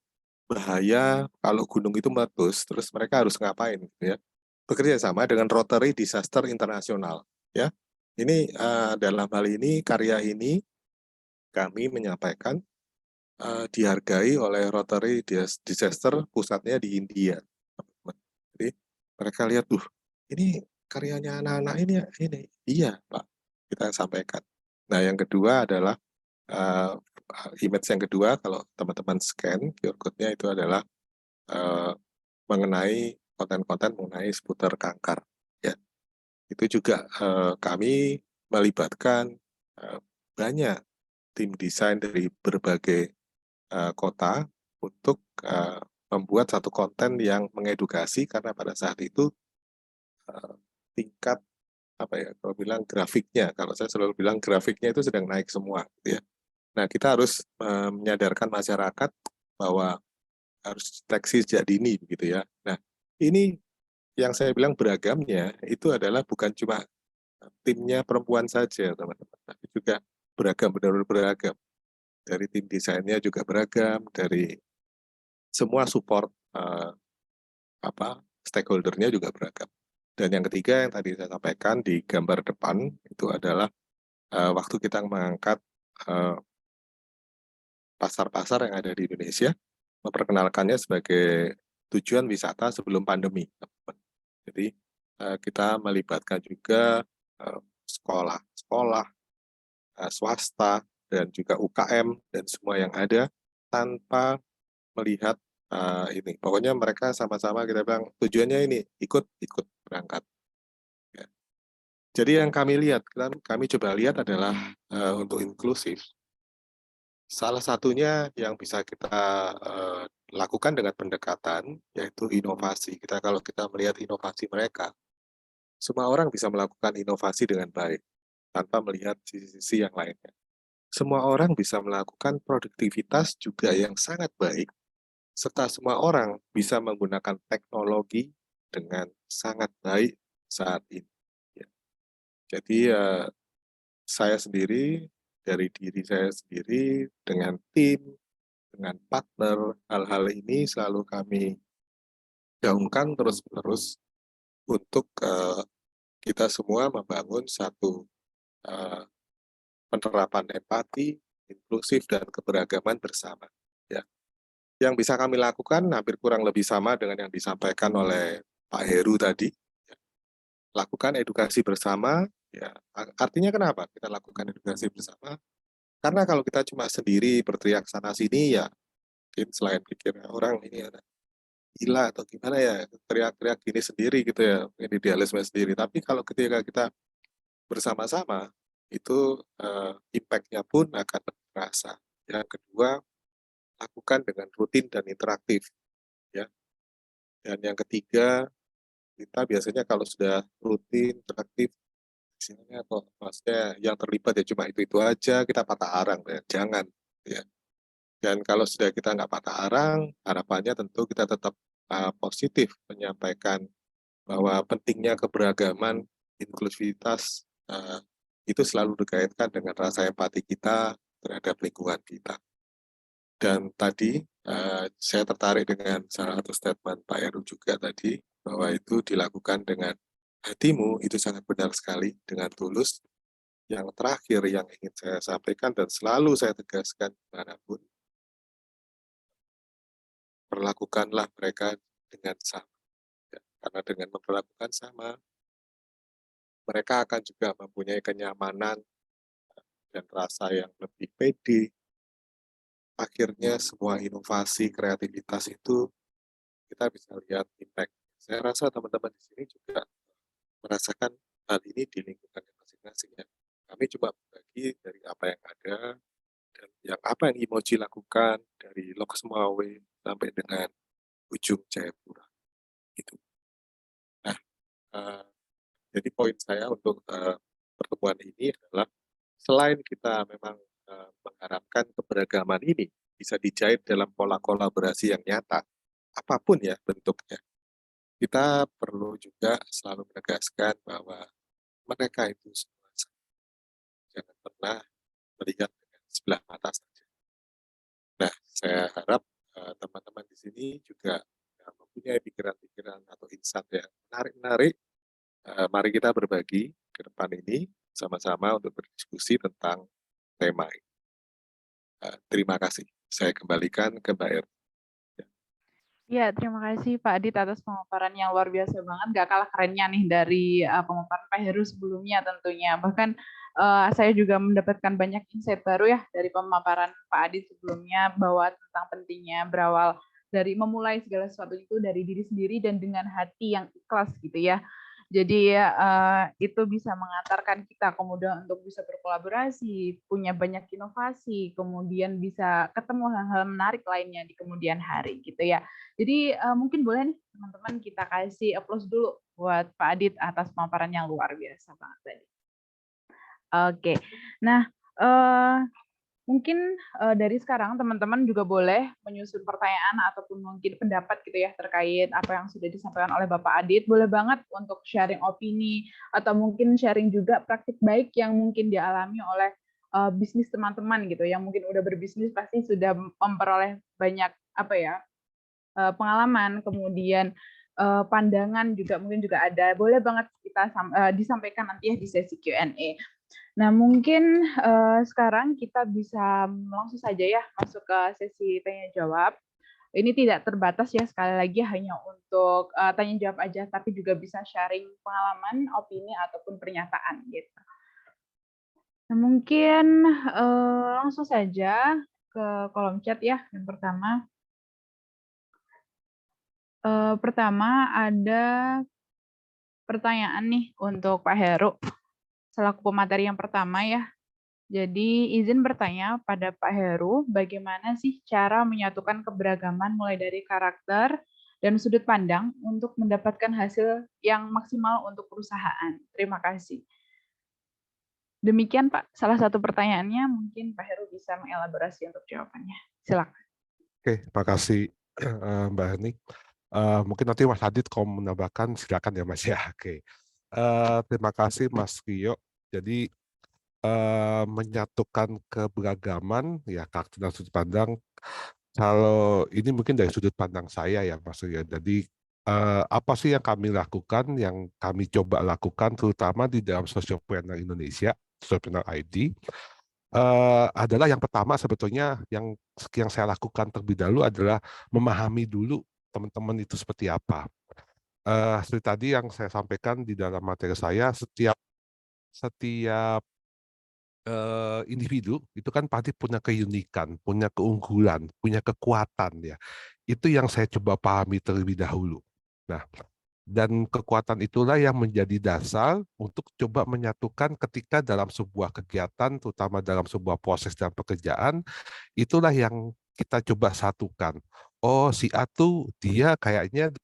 bahaya kalau gunung itu meletus, terus mereka harus ngapain gitu ya. Bekerja sama dengan Rotary Disaster International ya. Ini dalam hal ini karya ini kami menyampaikan dihargai oleh Rotary Disaster pusatnya di India. Jadi mereka lihat, tuh ini karyanya anak-anak ini. Iya Pak, kita sampaikan. Nah yang kedua adalah image yang kedua, kalau teman-teman scan QR code-nya, itu adalah mengenai konten-konten mengenai seputar kanker. Ya, itu juga kami melibatkan banyak tim desain dari berbagai kota untuk membuat satu konten yang mengedukasi, karena pada saat itu tingkat kalau bilang grafiknya, kalau saya selalu bilang grafiknya itu sedang naik semua, gitu ya. Nah, kita harus menyadarkan masyarakat bahwa harus deteksi sejak dini, begitu ya. Nah, ini yang saya bilang beragamnya itu adalah bukan cuma timnya perempuan saja, teman-teman, tapi juga beragam, benar-benar beragam. Dari tim desainnya juga beragam, dari semua support stakeholder-nya juga beragam. Dan yang ketiga yang tadi saya sampaikan di gambar depan itu adalah waktu kita mengangkat pasar-pasar yang ada di Indonesia, memperkenalkannya sebagai tujuan wisata sebelum pandemi. Jadi kita melibatkan juga sekolah-sekolah, swasta, dan juga UKM, dan semua yang ada, tanpa melihat ini. Pokoknya mereka sama-sama, kita bilang tujuannya ini, ikut berangkat. Ya. Jadi yang kami lihat, kami coba lihat adalah untuk inklusif. Salah satunya yang bisa kita lakukan dengan pendekatan, yaitu inovasi. Kalau kita melihat inovasi mereka, semua orang bisa melakukan inovasi dengan baik, tanpa melihat sisi-sisi yang lainnya. Semua orang bisa melakukan produktivitas juga yang sangat baik, serta semua orang bisa menggunakan teknologi dengan sangat baik saat ini. Ya. Jadi saya sendiri, dari diri saya sendiri, dengan tim, dengan partner, hal-hal ini selalu kami gaungkan terus-menerus untuk kita semua membangun satu penerapan empati, inklusif, dan keberagaman bersama. Ya. Yang bisa kami lakukan hampir kurang lebih sama dengan yang disampaikan oleh Pak Heru tadi. Ya. Lakukan edukasi bersama. Ya. Artinya kenapa kita lakukan edukasi bersama? Karena kalau kita cuma sendiri berteriak sana-sini, ya mungkin selain pikir orang ini ada gila atau gimana ya, teriak-teriak gini sendiri gitu ya, ini idealisme sendiri. Tapi kalau ketika kita bersama-sama, itu impact-nya pun akan terasa. Yang kedua, lakukan dengan rutin dan interaktif. Ya. Dan yang ketiga, kita biasanya kalau sudah rutin, interaktif, atau maksudnya yang terlibat ya cuma itu aja, kita patah arang, ya. Jangan. Ya. Dan kalau sudah kita nggak patah arang, harapannya tentu kita tetap positif menyampaikan bahwa pentingnya keberagaman, inklusivitas, itu selalu dikaitkan dengan rasa empati kita terhadap lingkungan kita. Dan tadi saya tertarik dengan salah satu statement Pak Heru juga tadi, bahwa itu dilakukan dengan hatimu, itu sangat benar sekali, dengan tulus. Yang terakhir yang ingin saya sampaikan dan selalu saya tegaskan dimanapun, perlakukanlah mereka dengan sama. Ya, karena dengan memperlakukan sama, mereka akan juga mempunyai kenyamanan dan rasa yang lebih pede. Akhirnya semua inovasi, kreativitas itu kita bisa lihat impact. Saya rasa teman-teman di sini juga merasakan hal ini di lingkungan masing-masing ya. Kami coba berbagi dari apa yang ada, dan apa yang Imoji lakukan dari Lokus Mwawe sampai dengan ujung Jayapura. Gitu. Nah, jadi poin saya untuk pertemuan ini adalah, selain kita memang mengharapkan keberagaman ini bisa dijahit dalam pola kolaborasi yang nyata, apapun ya bentuknya, kita perlu juga selalu menegaskan bahwa mereka itu semua jangan pernah melihat dengan sebelah mata saja. Nah, saya harap teman-teman di sini juga mempunyai pikiran-pikiran atau insight yang menarik-menarik. Mari kita berbagi ke depan ini sama-sama untuk berdiskusi tentang tema ini. Terima kasih. Saya kembalikan ke Mbak Erni. Ya, terima kasih Pak Adit atas pemaparan yang luar biasa banget. Gak kalah kerennya nih dari pemaparan Pak Heru sebelumnya tentunya. Bahkan saya juga mendapatkan banyak insight baru ya dari pemaparan Pak Adit sebelumnya bahwa tentang pentingnya berawal dari memulai segala sesuatu itu dari diri sendiri dan dengan hati yang ikhlas gitu ya. Jadi itu bisa mengantarkan kita kemudian untuk bisa berkolaborasi, punya banyak inovasi, kemudian bisa ketemu hal-hal menarik lainnya di kemudian hari gitu ya. Jadi mungkin boleh nih teman-teman kita kasih applause dulu buat Pak Adit atas pemaparan yang luar biasa banget tadi. Oke, nah mungkin dari sekarang teman-teman juga boleh menyusun pertanyaan ataupun mungkin pendapat gitu ya terkait apa yang sudah disampaikan oleh Bapak Adit. Boleh banget untuk sharing opini atau mungkin sharing juga praktik baik yang mungkin dialami oleh bisnis teman-teman gitu. Yang mungkin udah berbisnis pasti sudah memperoleh banyak apa ya pengalaman, kemudian pandangan juga mungkin juga ada. Boleh banget kita disampaikan nanti ya di sesi Q&A. Nah, mungkin sekarang kita bisa langsung saja ya masuk ke sesi tanya jawab. Ini tidak terbatas ya, sekali lagi hanya untuk tanya jawab aja, tapi juga bisa sharing pengalaman, opini ataupun pernyataan gitu. Nah, mungkin langsung saja ke kolom chat ya yang pertama. Pertama ada pertanyaan nih untuk Pak Heru selaku pemateri yang pertama ya. Jadi izin bertanya pada Pak Heru, bagaimana sih cara menyatukan keberagaman mulai dari karakter dan sudut pandang untuk mendapatkan hasil yang maksimal untuk perusahaan? Terima kasih. Demikian Pak, salah satu pertanyaannya mungkin Pak Heru bisa mengelaborasi untuk jawabannya. Silakan. Oke, terima kasih Mbak Erni. Mungkin nanti Mas Adit kalau menambahkan silakan ya Mas ya. Oke. Terima kasih Mas Rio. Jadi menyatukan keberagaman ya karakter dan sudut pandang. Kalau ini mungkin dari sudut pandang saya ya Mas Rio. Jadi apa sih yang kami lakukan, yang kami coba lakukan terutama di dalam Sociopreneur Indonesia, Sociopreneur ID, adalah yang pertama sebetulnya yang saya lakukan terlebih dahulu adalah memahami dulu teman-teman itu seperti apa. Seperti tadi yang saya sampaikan di dalam materi saya, setiap individu itu kan pasti punya keunikan, punya keunggulan, punya kekuatan ya. Itu yang saya coba pahami terlebih dahulu. Nah, dan kekuatan itulah yang menjadi dasar untuk coba menyatukan ketika dalam sebuah kegiatan, terutama dalam sebuah proses dan pekerjaan, itulah yang kita coba satukan. Oh, si A tuh dia kayaknya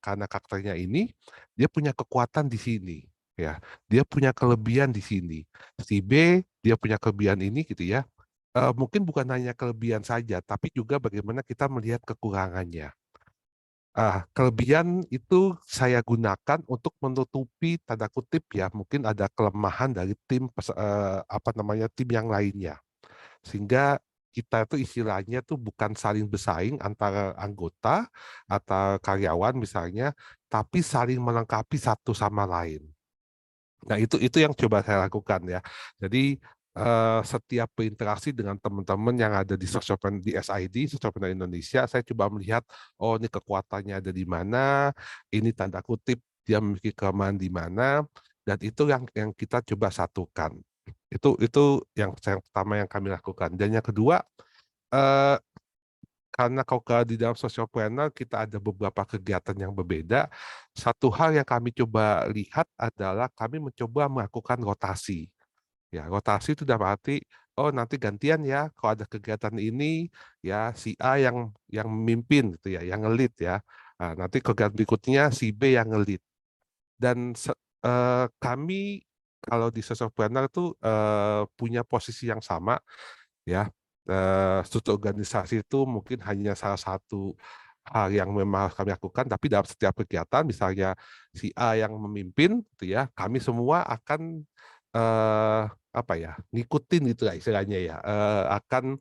karena karakternya ini, dia punya kekuatan di sini. Ya, dia punya kelebihan di sini. Si B dia punya kelebihan ini gitu ya. Mungkin bukan hanya kelebihan saja, tapi juga bagaimana kita melihat kekurangannya. Kelebihan itu saya gunakan untuk menutupi tanda kutip ya, mungkin ada kelemahan dari tim tim yang lainnya. Sehingga kita itu istilahnya tuh bukan saling bersaing antara anggota atau karyawan misalnya, tapi saling melengkapi satu sama lain. Nah, itu yang coba saya lakukan ya. Jadi setiap berinteraksi dengan teman-teman yang ada di di SID, Sociopreneur Indonesia, saya coba melihat, oh ini kekuatannya ada di mana, ini tanda kutip dia memiliki kelemahan di mana, dan itu yang kita coba satukan. Itu yang pertama yang kami lakukan. Dan yang kedua, karena kalau di dalam Sociopreneur kita ada beberapa kegiatan yang berbeda, satu hal yang kami coba lihat adalah kami mencoba melakukan rotasi. Ya, rotasi itu dalam arti, oh nanti gantian ya, kalau ada kegiatan ini, ya si A yang memimpin gitu ya, yang ngelit ya. Nah, nanti kegiatan berikutnya si B yang ngelit. Dan kami kalau di Sociopreneur itu punya posisi yang sama, ya. Struktur organisasi itu mungkin hanya salah satu hal yang memang harus kami lakukan, tapi dalam setiap kegiatan, misalnya si A yang memimpin, gitu ya, kami semua akan ngikutin gitu lah istilahnya ya, akan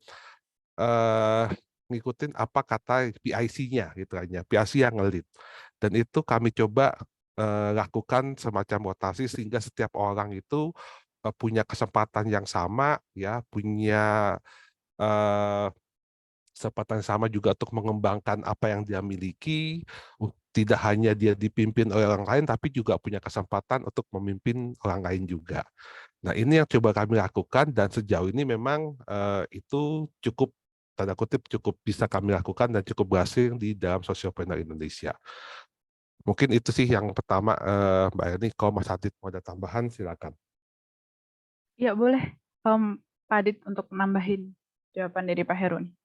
ngikutin apa kata PIC-nya gitu hanya PIC yang ngelit, dan itu kami coba lakukan semacam rotasi sehingga setiap orang itu punya kesempatan yang sama ya, punya kesempatan yang sama juga untuk mengembangkan apa yang dia miliki, tidak hanya dia dipimpin oleh orang lain, tapi juga punya kesempatan untuk memimpin orang lain juga. Nah, ini yang coba kami lakukan, dan sejauh ini memang itu cukup, tanda kutip, cukup bisa kami lakukan dan cukup berhasil di dalam Sociopreneur Indonesia. Mungkin itu sih yang pertama, Mbak Erni. Kalau Mas Adit mau ada tambahan, silakan. Ya, boleh Pak Adit untuk nambahin jawaban dari Pak Heru nih,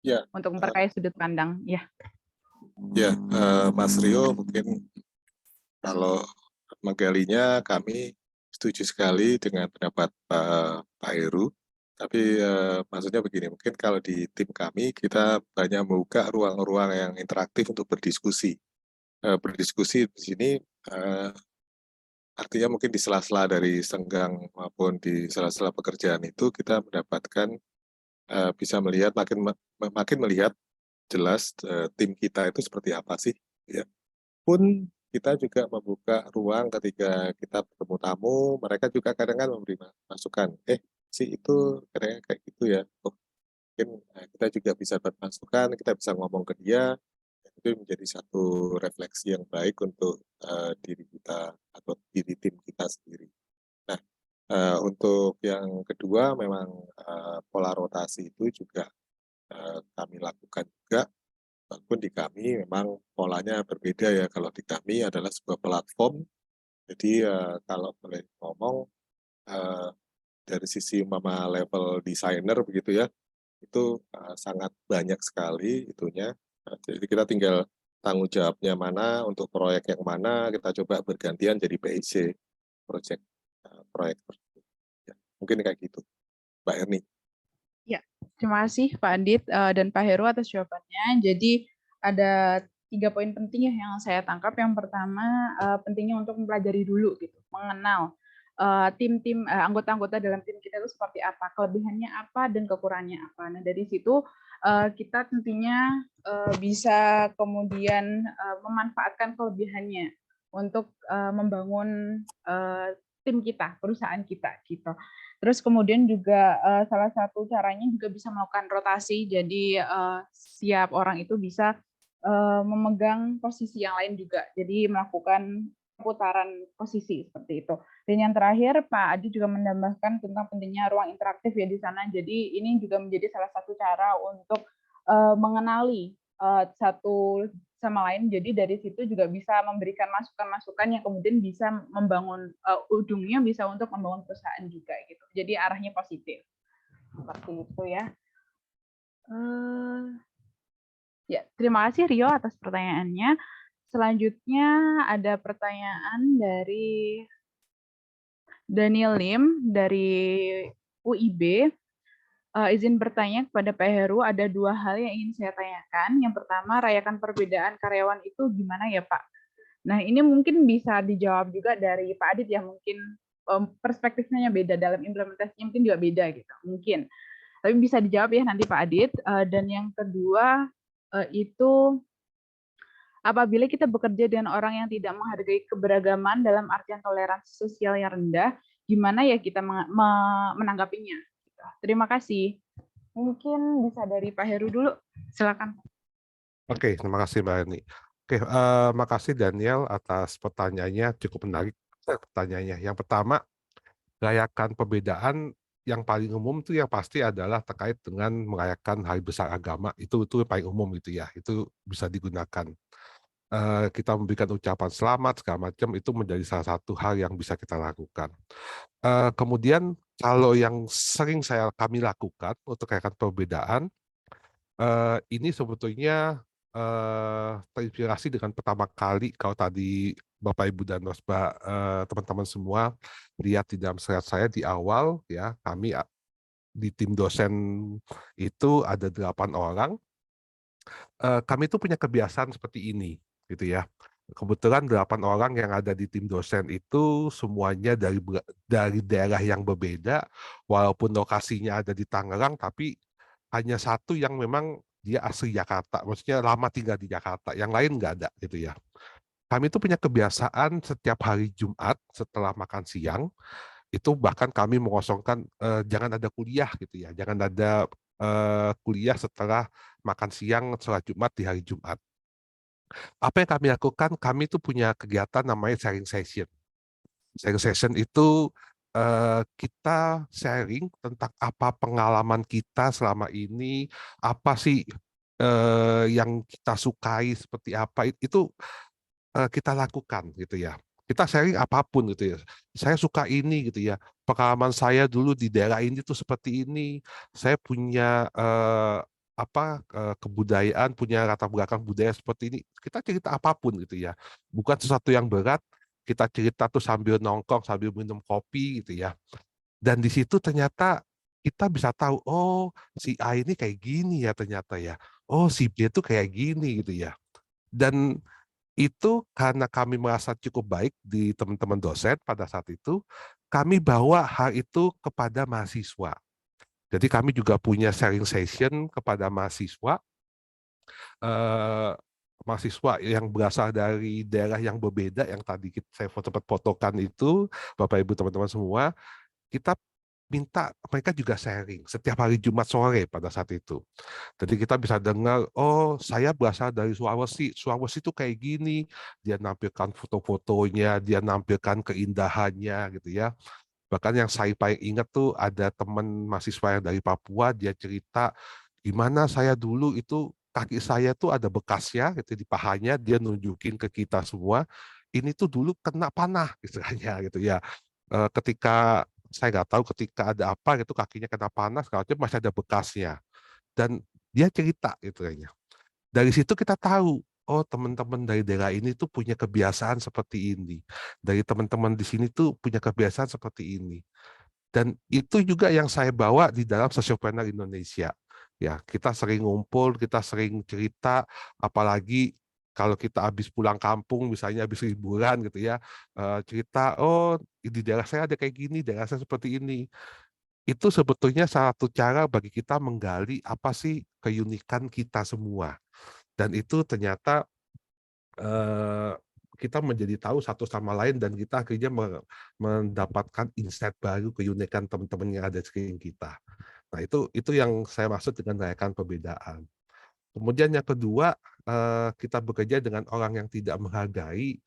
Ya, untuk memperkaya sudut pandang. Ya. ya, Mas Rio, mungkin kalau menggalinya kami setuju sekali dengan pendapat Pak Heru. Tapi maksudnya begini, mungkin kalau di tim kami kita banyak membuka ruang-ruang yang interaktif untuk berdiskusi. Berdiskusi di sini artinya mungkin di sela-sela dari senggang maupun di sela-sela pekerjaan itu kita mendapatkan bisa melihat makin melihat jelas tim kita itu seperti apa sih, ya. Pun kita juga membuka ruang ketika kita bertemu tamu, mereka juga kadang-kadang memberi masukan, sih itu kadang kayak gitu ya. Mungkin kita juga bisa bermasukan, kita bisa ngomong ke dia, itu menjadi satu refleksi yang baik untuk diri kita atau diri tim kita sendiri. Nah, untuk yang kedua memang pola rotasi itu juga kami lakukan juga, walaupun di kami memang polanya berbeda ya. Kalau di kami adalah sebuah platform, jadi kalau boleh ngomong dari sisi level desainer begitu ya, itu sangat banyak sekali itunya. Jadi kita tinggal tanggung jawabnya mana, untuk proyek yang mana, kita coba bergantian jadi PIC, proyek tersebut. Ya, mungkin kayak gitu, Mbak Erni. Ya, terima kasih Pak Adit dan Pak Heru atas jawabannya. Jadi ada 3 poin penting ya yang saya tangkap. Yang pertama, pentingnya untuk mempelajari dulu gitu, mengenal tim-tim anggota-anggota dalam tim kita itu seperti apa, kelebihannya apa dan kekurangannya apa. Nah, dari situ kita tentunya bisa kemudian memanfaatkan kelebihannya untuk membangun tim kita, perusahaan kita gitu. Terus kemudian juga salah satu caranya juga bisa melakukan rotasi, jadi setiap orang itu bisa memegang posisi yang lain juga, jadi melakukan putaran posisi seperti itu. Dan yang terakhir, Pak Adi juga menambahkan tentang pentingnya ruang interaktif ya di sana. Jadi ini juga menjadi salah satu cara untuk mengenali satu sama lain. Jadi dari situ juga bisa memberikan masukan-masukan yang kemudian bisa membangun ujungnya bisa untuk membangun perusahaan juga gitu. Jadi arahnya positif. Seperti itu ya. Ya, terima kasih Rio atas pertanyaannya. Selanjutnya ada pertanyaan dari Daniel Lim dari UIB. Izin bertanya kepada Pak Heru, ada 2 hal yang ingin saya tanyakan. Yang pertama, rayakan perbedaan karyawan itu gimana ya Pak? Nah, ini mungkin bisa dijawab juga dari Pak Adit ya, mungkin perspektifnya beda, dalam implementasinya mungkin juga beda gitu, mungkin. Tapi bisa dijawab ya nanti Pak Adit. Dan yang kedua, itu apabila kita bekerja dengan orang yang tidak menghargai keberagaman dalam artian toleransi sosial yang rendah, gimana ya kita menanggapinya? Terima kasih. Mungkin bisa dari Pak Heru dulu, silakan. Oke, terima kasih Mbak Erni. Oke, makasih Daniel atas pertanyaannya, cukup menarik pertanyaannya. Yang pertama, rayakan perbedaan yang paling umum itu yang pasti adalah terkait dengan merayakan hari besar agama. Itu paling umum gitu ya, itu bisa digunakan. Kita memberikan ucapan selamat segala macam, itu menjadi salah satu hal yang bisa kita lakukan. Kemudian kalau yang sering kami lakukan untuk merayakan perbedaan, ini sebetulnya terinspirasi dengan pertama kali, kalau tadi Bapak Ibu dan teman-teman semua lihat di dalam slide saya di awal ya, kami di tim dosen itu ada 8 orang. Kami itu punya kebiasaan seperti ini gitu ya. Kebetulan 8 orang yang ada di tim dosen itu semuanya dari daerah yang berbeda, walaupun lokasinya ada di Tangerang, tapi hanya satu yang memang dia asli Jakarta, maksudnya lama tinggal di Jakarta, yang lain nggak ada gitu ya. Kami itu punya kebiasaan setiap hari Jumat setelah makan siang, itu bahkan kami mengosongkan, jangan ada kuliah gitu ya, jangan ada kuliah setelah makan siang sholat Jumat di hari Jumat. Apa yang kami lakukan? Kami itu punya kegiatan namanya sharing session. Sharing session itu kita sharing tentang apa pengalaman kita selama ini, apa sih yang kita sukai, seperti apa itu kita lakukan gitu ya. Kita sharing apapun gitu ya. Saya suka ini gitu ya. Pengalaman saya dulu di daerah ini tuh seperti ini. Saya punya kebudayaan, punya latar belakang budaya seperti ini. Kita cerita apapun gitu ya. Bukan sesuatu yang berat. Kita cerita tuh sambil nongkrong, sambil minum kopi gitu ya. Dan di situ ternyata kita bisa tahu, oh si A ini kayak gini ya ternyata ya. Oh si B itu kayak gini gitu ya. Dan itu karena kami merasa cukup baik di teman-teman dosen pada saat itu, kami bawa hal itu kepada mahasiswa. Jadi kami juga punya sharing session kepada mahasiswa, mahasiswa yang berasal dari daerah yang berbeda, yang tadi saya sempat fotokan itu, Bapak Ibu teman-teman semua, kita minta mereka juga sharing setiap hari Jumat sore pada saat itu. Jadi kita bisa dengar, oh saya berasal dari Sulawesi, Sulawesi itu kayak gini, dia nampilkan foto-fotonya, dia nampilkan keindahannya gitu ya. Bahkan yang saya paling ingat tuh ada teman mahasiswa yang dari Papua, dia cerita gimana saya dulu itu kaki saya tuh ada bekasnya gitu di pahanya, dia nunjukin ke kita semua, ini tuh dulu kena panah istilahnya gitu ya. Ketika saya nggak tahu ketika ada apa gitu kakinya kena panas, kalau masih ada bekasnya. Dan dia cerita gitu kayaknya. Dari situ kita tahu, oh teman-teman dari daerah ini tuh punya kebiasaan seperti ini. Dari teman-teman di sini tuh punya kebiasaan seperti ini. Dan itu juga yang saya bawa di dalam Sosiopreneur Indonesia. Ya, kita sering ngumpul, kita sering cerita, apalagi kalau kita habis pulang kampung, misalnya habis liburan gitu ya, cerita, oh di daerah saya ada kayak gini, daerah saya seperti ini. Itu sebetulnya satu cara bagi kita menggali apa sih keunikan kita semua. Dan itu ternyata kita menjadi tahu satu sama lain dan kita akhirnya mendapatkan insight baru keunikan teman-teman yang ada di sekeliling kita. Nah, itu yang saya maksud dengan merayakan perbedaan. Kemudian yang kedua, kita bekerja dengan orang yang tidak menghargai.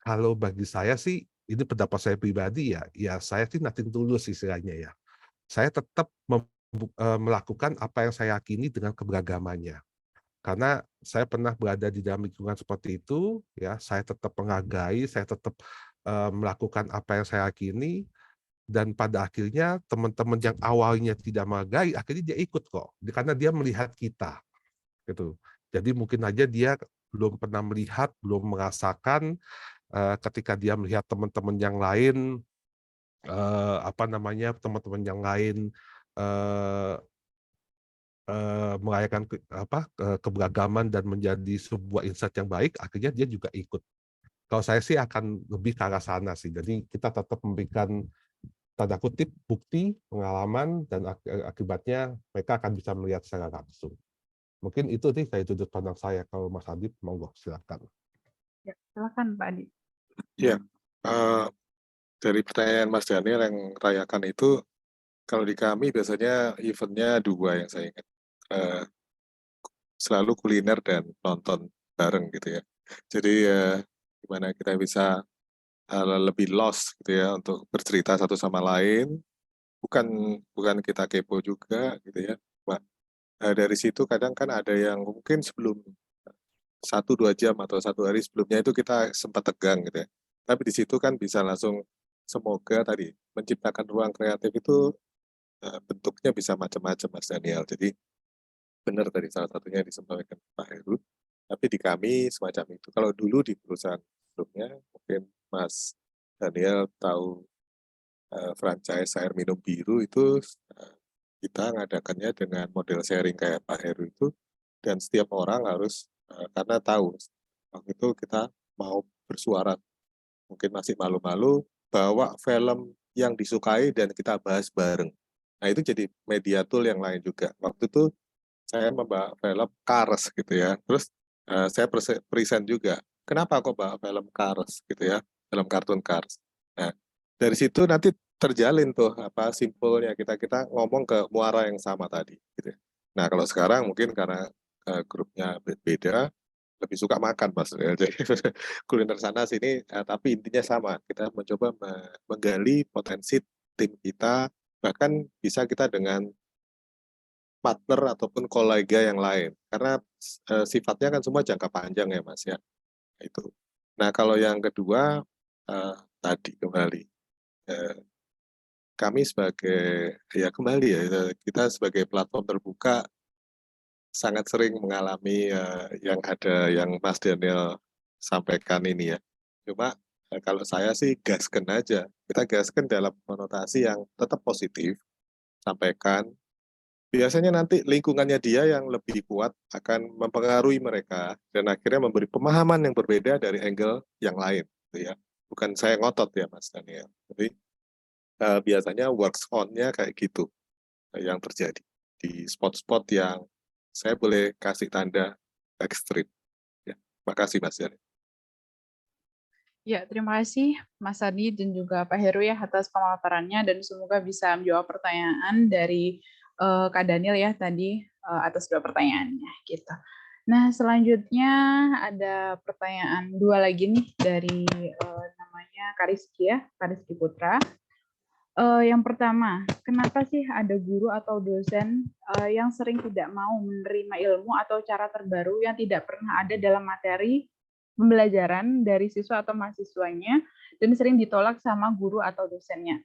Kalau bagi saya sih, ini pendapat saya pribadi ya saya sih nothing tulus istilahnya ya. Saya tetap melakukan apa yang saya yakini dengan keberagamannya. Karena saya pernah berada di dalam lingkungan seperti itu, ya saya tetap menghargai, saya tetap melakukan apa yang saya yakini, dan pada akhirnya teman-teman yang awalnya tidak menghargai, akhirnya dia ikut kok, karena dia melihat kita, gitu. Jadi mungkin aja dia belum pernah melihat, belum merasakan, ketika dia melihat teman-teman yang lain, teman-teman yang lain merayakan keberagaman dan menjadi sebuah insight yang baik, akhirnya dia juga ikut. Kalau saya sih akan lebih ke arah sana sih. Jadi kita tetap memberikan tanda kutip bukti, pengalaman, dan akibatnya mereka akan bisa melihat secara langsung. Mungkin itu sih dari sudut pandang saya. Kalau Mas Adip, monggo silakan. Ya, silakan Pak Adi. Ya, dari pertanyaan Mas Daniel yang rayakan itu, kalau di kami biasanya eventnya dua yang saya ingat. Selalu kuliner dan nonton bareng gitu ya. Jadi gimana kita bisa lebih lost gitu ya untuk bercerita satu sama lain. Bukan kita kepo juga gitu ya. Dari situ kadang kan ada yang mungkin sebelum 1-2 jam atau 1 hari sebelumnya itu kita sempat tegang gitu ya. Tapi di situ kan bisa langsung semoga tadi menciptakan ruang kreatif itu bentuknya bisa macam-macam Mas Daniel. Jadi benar tadi salah satunya disampaikan Pak Heru, tapi di kami semacam itu. Kalau dulu di perusahaan sebelumnya, mungkin Mas Daniel tahu franchise air minum biru itu kita ngadakannya dengan model sharing kayak Pak Heru itu, dan setiap orang harus karena tahu waktu itu kita mau bersuara, mungkin masih malu-malu, bawa film yang disukai dan kita bahas bareng. Nah itu jadi media tool yang lain juga. Waktu itu saya membawa film Cars gitu ya. Terus saya present juga. Kenapa kok bawa film Cars gitu ya? Film kartun Cars. Nah, dari situ nanti terjalin tuh apa simpulnya kita ngomong ke muara yang sama tadi gitu ya. Nah, kalau sekarang mungkin karena grupnya beda, lebih suka makan Mas. Jadi kuliner sana sini, tapi intinya sama. Kita mencoba menggali potensi tim kita, bahkan bisa kita dengan partner ataupun kolega yang lain. Karena sifatnya kan semua jangka panjang ya Mas ya. Itu. Nah, kalau yang kedua tadi kembali kami sebagai kembali ya kita sebagai platform terbuka sangat sering mengalami yang Mas Daniel sampaikan ini ya. Cuma kalau saya sih gasken aja. Kita gasken dalam konotasi yang tetap positif, sampaikan. Biasanya nanti lingkungannya dia yang lebih kuat akan mempengaruhi mereka dan akhirnya memberi pemahaman yang berbeda dari angle yang lain, gitu ya. Bukan saya ngotot ya Mas Daniel. Jadi biasanya works on-nya kayak gitu yang terjadi di spot-spot yang saya boleh kasih tanda ekstrim. Ya, makasih Mas Daniel. Ya, terima kasih Mas Adi dan juga Pak Heru ya atas pemaparannya dan semoga bisa menjawab pertanyaan dari Kak Daniel ya tadi atas dua pertanyaannya gitu. Nah, selanjutnya ada pertanyaan dua lagi nih dari namanya Kariski ya, Kariski Putra. Yang pertama, kenapa sih ada guru atau dosen yang sering tidak mau menerima ilmu atau cara terbaru yang tidak pernah ada dalam materi pembelajaran dari siswa atau mahasiswanya dan sering ditolak sama guru atau dosennya?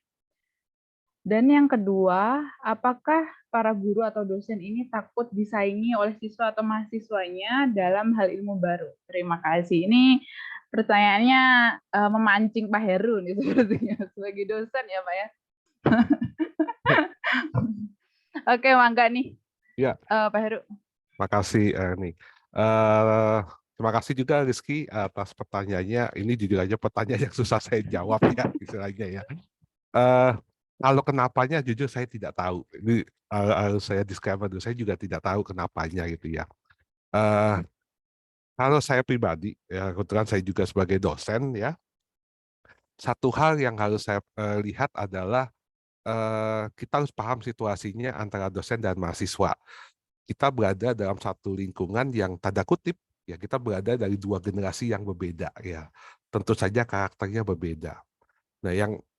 Dan yang kedua, apakah para guru atau dosen ini takut disaingi oleh siswa atau mahasiswanya dalam hal ilmu baru? Terima kasih. Ini pertanyaannya memancing Pak Heru nih sepertinya sebagai dosen ya Pak ya. Oke, mangga nih. Ya. Pak Heru. Makasih nih. Terima kasih juga Rizky atas pertanyaannya. Ini jujur aja pertanyaan yang susah saya jawab ya istilahnya ya. Kalau kenapanya jujur saya tidak tahu. Ini harus saya disclaimer dulu. Saya juga tidak tahu kenapanya gitu ya. Kalau saya pribadi, ya kebetulan saya juga sebagai dosen ya. Satu hal yang harus saya lihat adalah kita harus paham situasinya antara dosen dan mahasiswa. Kita berada dalam satu lingkungan yang tanda kutip ya kita berada dari dua generasi yang berbeda ya. Tentu saja karakternya berbeda. Nah,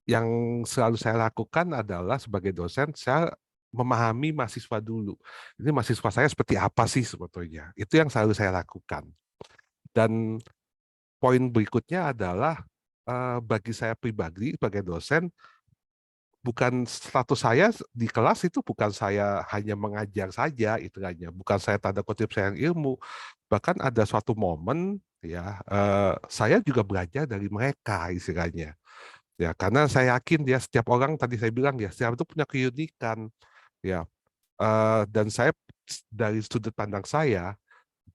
yang selalu saya lakukan adalah sebagai dosen saya memahami mahasiswa dulu. Ini mahasiswa saya seperti apa sih sebetulnya? Itu yang selalu saya lakukan. Dan poin berikutnya adalah bagi saya pribadi sebagai dosen bukan status saya di kelas itu bukan saya hanya mengajar saja istilahnya, bukan saya tanda kutip sayang ilmu, bahkan ada suatu momen ya saya juga belajar dari mereka istilahnya ya karena saya yakin dia setiap orang tadi saya bilang ya setiap itu punya keunikan ya dan saya dari sudut pandang saya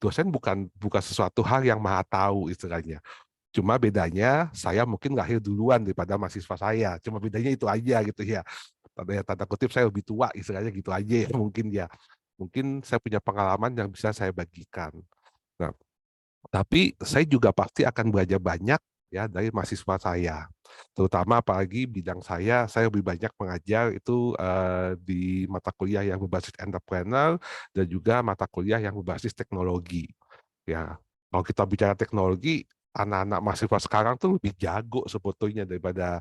dosen bukan sesuatu hal yang maha tahu istilahnya. Cuma bedanya saya mungkin lahir duluan daripada mahasiswa saya. Cuma bedanya itu aja gitu ya. Tanda kutip saya lebih tua istilahnya gitu aja ya mungkin ya. Mungkin saya punya pengalaman yang bisa saya bagikan. Nah, tapi saya juga pasti akan belajar banyak ya dari mahasiswa saya. Terutama apalagi bidang saya lebih banyak mengajar itu di mata kuliah yang berbasis entrepreneur dan juga mata kuliah yang berbasis teknologi. Ya, kalau kita bicara teknologi, anak-anak mahasiswa sekarang tuh lebih jago sebetulnya daripada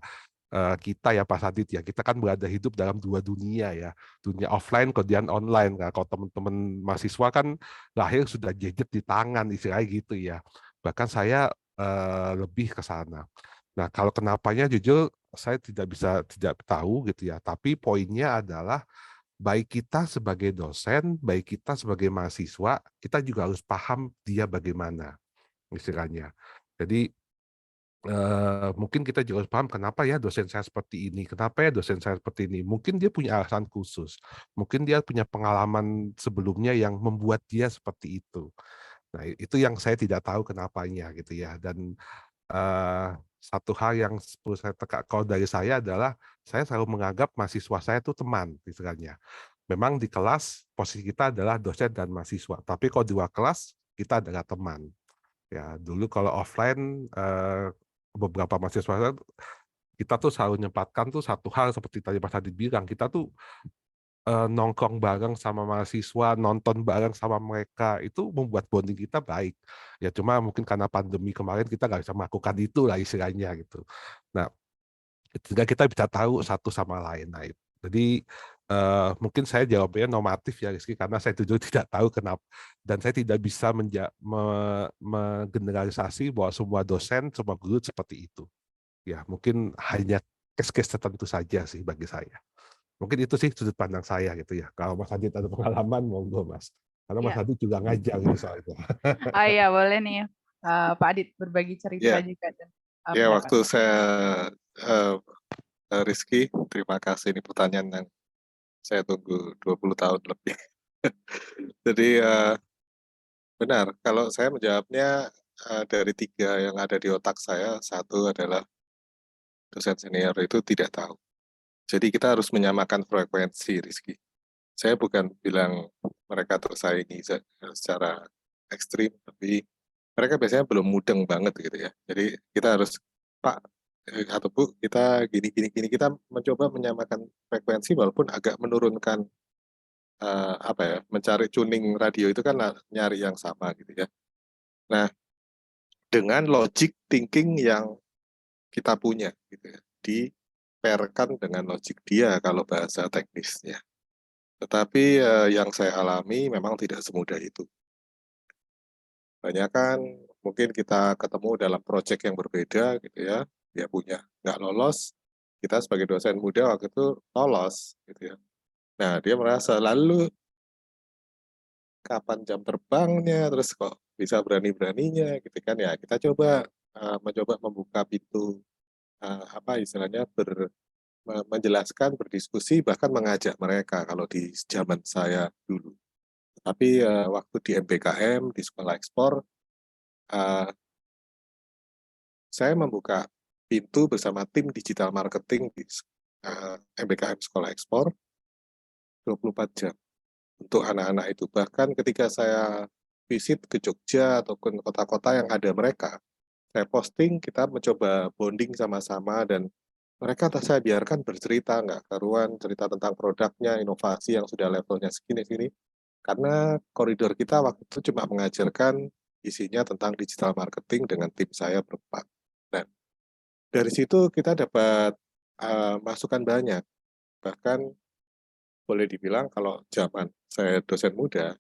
kita ya Pak Sadit ya. Kita kan berada hidup dalam dua dunia ya. Dunia offline kemudian online. Nah, kalau teman-teman mahasiswa kan lahir sudah gadget di tangan istilahnya gitu ya. Bahkan saya lebih ke sana. Nah, kalau kenapanya jujur saya tidak tahu gitu ya. Tapi poinnya adalah baik kita sebagai dosen, baik kita sebagai mahasiswa, kita juga harus paham dia bagaimana istilahnya. Jadi mungkin kita juga harus paham kenapa ya dosen saya seperti ini, kenapa ya dosen saya seperti ini. Mungkin dia punya alasan khusus, mungkin dia punya pengalaman sebelumnya yang membuat dia seperti itu. Nah, itu yang saya tidak tahu kenapanya gitu ya. Dan satu hal yang perlu saya kalau dari saya adalah saya selalu menganggap mahasiswa saya itu teman istilahnya. Memang di kelas posisi kita adalah dosen dan mahasiswa, tapi kalau di luar kelas kita adalah teman. Ya, dulu kalau offline beberapa mahasiswa kita tuh selalu menyempatkan tuh satu hal seperti tadi Mas Adi bilang, kita tuh nongkrong bareng sama mahasiswa, nonton bareng sama mereka, itu membuat bonding kita baik. Ya cuma mungkin karena pandemi kemarin kita nggak bisa melakukan itu lah istilahnya gitu. Nah, sehingga kita bisa tahu satu sama lain. Nah, jadi mungkin saya jawabnya normatif ya Rizky, karena saya jujur tidak tahu kenapa, dan saya tidak bisa menggeneralisasi bahwa semua dosen, semua guru seperti itu. Ya, mungkin hanya case-case tertentu saja sih bagi saya. Mungkin itu sih sudut pandang saya gitu ya. Kalau Mas Adit ada pengalaman, monggo Mas. Karena Mas Ya. Adit juga ngajar gitu soal itu. Oh iya, boleh nih Pak Adit berbagi cerita Ya, juga dan ya pendapat. waktu saya Rizky, terima kasih, ini pertanyaan yang saya tunggu 20 tahun lebih. Jadi benar, kalau saya menjawabnya dari 3 yang ada di otak saya, satu adalah dosen senior itu tidak tahu. Jadi kita harus menyamakan frekuensi, Rizky. Saya bukan bilang mereka tersaingi secara ekstrim, tapi mereka biasanya belum mudeng banget gitu ya. Jadi kita harus, Pak atau Bu, kita gini, kita mencoba menyamakan frekuensi walaupun agak menurunkan apa ya, mencari tuning radio itu kan nyari yang sama gitu ya. Nah, dengan logic thinking yang kita punya gitu ya, dipairkan dengan logic dia kalau bahasa teknisnya. Tetapi yang saya alami memang tidak semudah itu. Banyak kan mungkin kita ketemu dalam proyek yang berbeda gitu ya, dia punya nggak lolos, kita sebagai dosen muda waktu itu lolos gitu ya. Nah, dia merasa lalu kapan jam terbangnya, terus kok bisa berani-beraninya gitu kan ya. Kita coba mencoba membuka pintu apa istilahnya menjelaskan, berdiskusi, bahkan mengajak mereka kalau di zaman saya dulu. Tapi waktu di MBKM, di sekolah ekspor, saya membuka pintu bersama tim digital marketing di MBKM Sekolah Ekspor 24 jam untuk anak-anak itu. Bahkan ketika saya visit ke Jogja ataupun kota-kota yang ada mereka, saya posting, kita mencoba bonding sama-sama, dan mereka saya biarkan bercerita, nggak karuan, cerita tentang produknya, inovasi yang sudah levelnya segini-gini. Karena koridor kita waktu itu cuma mengajarkan isinya tentang digital marketing dengan tim saya berempat. Dan dari situ kita dapat masukan banyak. Bahkan boleh dibilang kalau zaman saya dosen muda,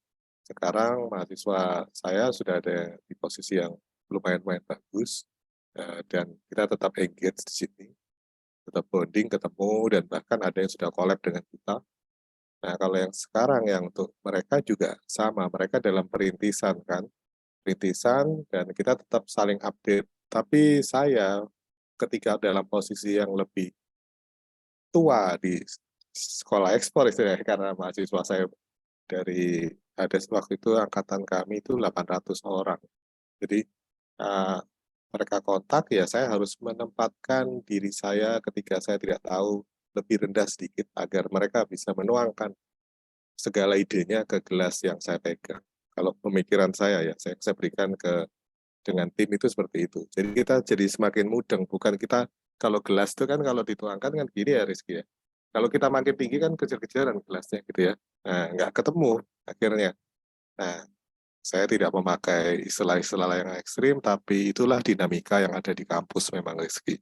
sekarang mahasiswa saya sudah ada di posisi yang lumayan bagus, dan kita tetap engage di sini, tetap bonding, ketemu, dan bahkan ada yang sudah collab dengan kita. Nah, kalau yang sekarang yang untuk mereka juga sama, mereka dalam perintisan kan, dan kita tetap saling update. Tapi saya ketika dalam posisi yang lebih tua di sekolah ekspor istilahnya, karena mahasiswa saya dari ada waktu itu angkatan kami itu 800 orang. Jadi mereka kontak, ya saya harus menempatkan diri saya ketika saya tidak tahu lebih rendah sedikit agar mereka bisa menuangkan segala idenya ke gelas yang saya pegang. Kalau pemikiran saya ya, saya berikan dengan tim itu seperti itu. Jadi kita jadi semakin mudeng, bukan kita kalau gelas itu kan kalau dituangkan kan gini ya Rizky ya. Kalau kita makin tinggi kan kejar-kejaran gelasnya gitu ya. Nah, nggak ketemu akhirnya. Nah, saya tidak memakai istilah-istilah yang ekstrim, tapi itulah dinamika yang ada di kampus memang Rizky.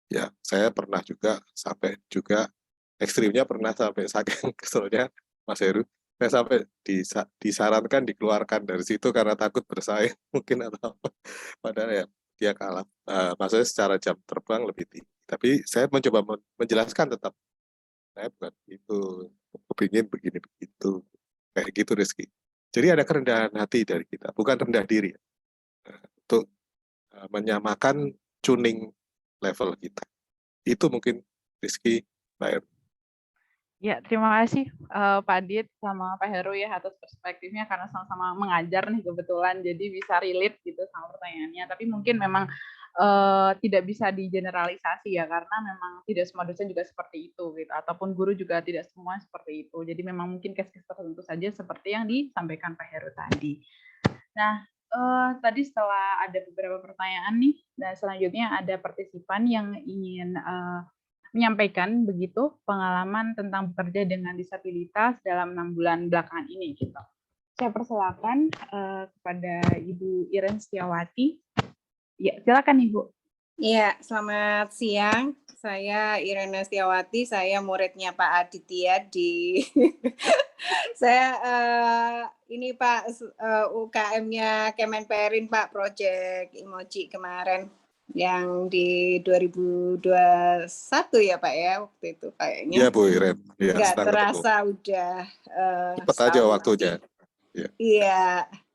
Ya, saya pernah juga sampai juga ekstrimnya pernah sampai saking keselnya Mas Heru, saya sampai disarankan dikeluarkan dari situ karena takut bersaing mungkin atau apa. Padahal ya dia kalah. Maksudnya secara jam terbang lebih tinggi. Tapi saya mencoba menjelaskan tetap saya bukan itu, kepingin begini begitu, kayak gitu Rizky. Jadi ada kerendahan hati dari kita, bukan rendah diri, untuk menyamakan tuning level kita. Itu mungkin Rizky, Mbak Heru. Ya, terima kasih Pak Adit sama Pak Heru ya atas perspektifnya, karena sama-sama mengajar nih kebetulan, jadi bisa relate gitu sama pertanyaannya. Tapi mungkin memang tidak bisa digeneralisasi ya, karena memang tidak semua dosen juga seperti itu gitu, ataupun guru juga tidak semua seperti itu. Jadi memang mungkin case-case tertentu saja seperti yang disampaikan Pak Heru tadi. Nah, tadi setelah ada beberapa pertanyaan nih, dan selanjutnya ada partisipan yang ingin menyampaikan begitu pengalaman tentang bekerja dengan disabilitas dalam 6 bulan belakangan ini gitu. Saya persilakan kepada Ibu Iren Setiawati. Ya, silakan Ibu. Iya, selamat siang. Saya Irena Setiawati, saya muridnya Pak Aditya di saya ini Pak UKM-nya Kemenperin Pak, Project Emoji kemarin yang di 2021 ya Pak ya, waktu itu kayaknya. Iya Bu Iren, ya, Nggak senang terasa ketemu. udah Cepat aja setahun waktunya. lagi.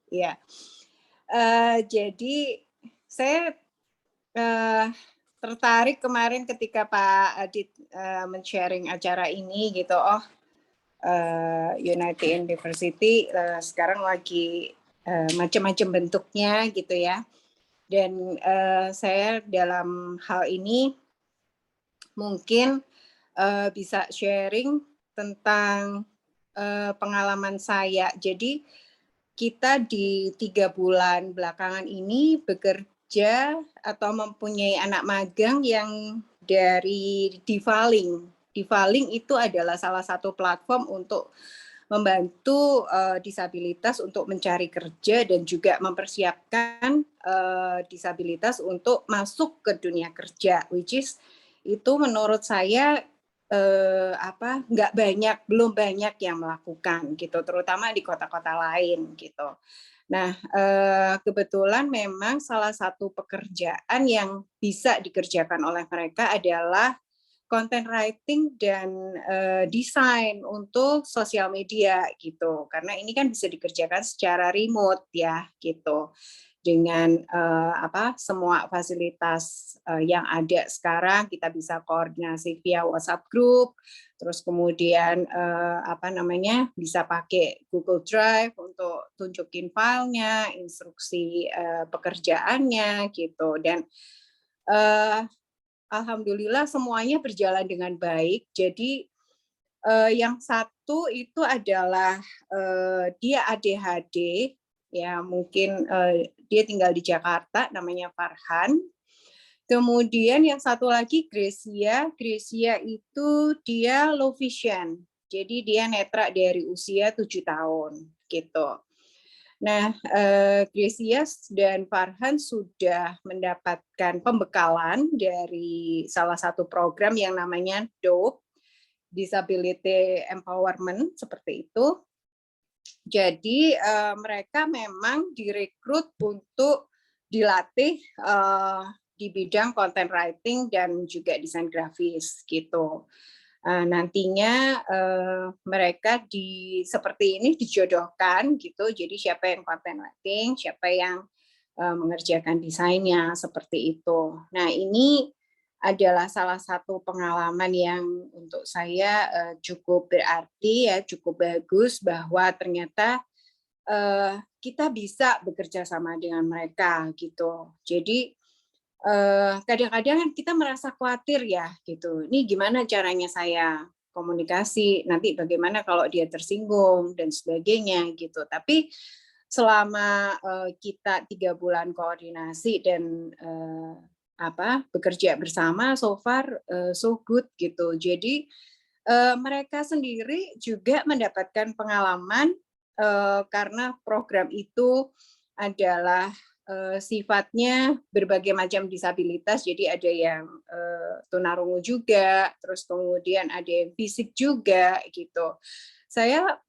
Iya. Jadi saya tertarik kemarin ketika Pak Adit men-sharing acara ini gitu. United University sekarang lagi macam-macam bentuknya gitu ya. Dan saya dalam hal ini mungkin bisa sharing tentang pengalaman saya. Jadi kita di 3 bulan belakangan ini bekerja atau mempunyai anak magang yang dari Divaling. Divaling itu adalah salah satu platform untuk membantu disabilitas untuk mencari kerja dan juga mempersiapkan disabilitas untuk masuk ke dunia kerja, which is itu menurut saya belum banyak yang melakukan gitu, terutama di kota-kota lain gitu. Nah, kebetulan memang salah satu pekerjaan yang bisa dikerjakan oleh mereka adalah content writing dan desain untuk sosial media gitu, karena ini kan bisa dikerjakan secara remote ya gitu, dengan semua fasilitas yang ada sekarang. Kita bisa koordinasi via WhatsApp group, terus kemudian bisa pakai Google Drive untuk tunjukin filenya, instruksi pekerjaannya gitu, dan alhamdulillah semuanya berjalan dengan baik. Jadi yang satu itu adalah dia ADHD, ya mungkin dia tinggal di Jakarta, namanya Farhan. Kemudian yang satu lagi Gracia. Gracia itu dia low vision, jadi dia netra dari usia 7 tahun gitu. Nah, Gracia dan Farhan sudah mendapatkan pembekalan dari salah satu program yang namanya DOPE, Disability Empowerment, seperti itu. Jadi mereka memang direkrut untuk dilatih di bidang content writing dan juga desain grafis gitu. Nantinya mereka seperti ini dijodohkan gitu. Jadi siapa yang content writing, siapa yang mengerjakan desainnya, seperti itu. Nah, ini adalah salah satu pengalaman yang untuk saya cukup berarti ya, cukup bagus, bahwa ternyata kita bisa bekerja sama dengan mereka gitu. Jadi kadang-kadang kita merasa khawatir ya gitu. Ini gimana caranya saya komunikasi, nanti bagaimana kalau dia tersinggung dan sebagainya gitu. Tapi selama kita 3 bulan koordinasi dan bekerja bersama, so far so good gitu. Jadi mereka sendiri juga mendapatkan pengalaman karena program itu adalah sifatnya berbagai macam disabilitas. Jadi ada yang tunarungu juga, terus kemudian ada yang fisik juga gitu. Saya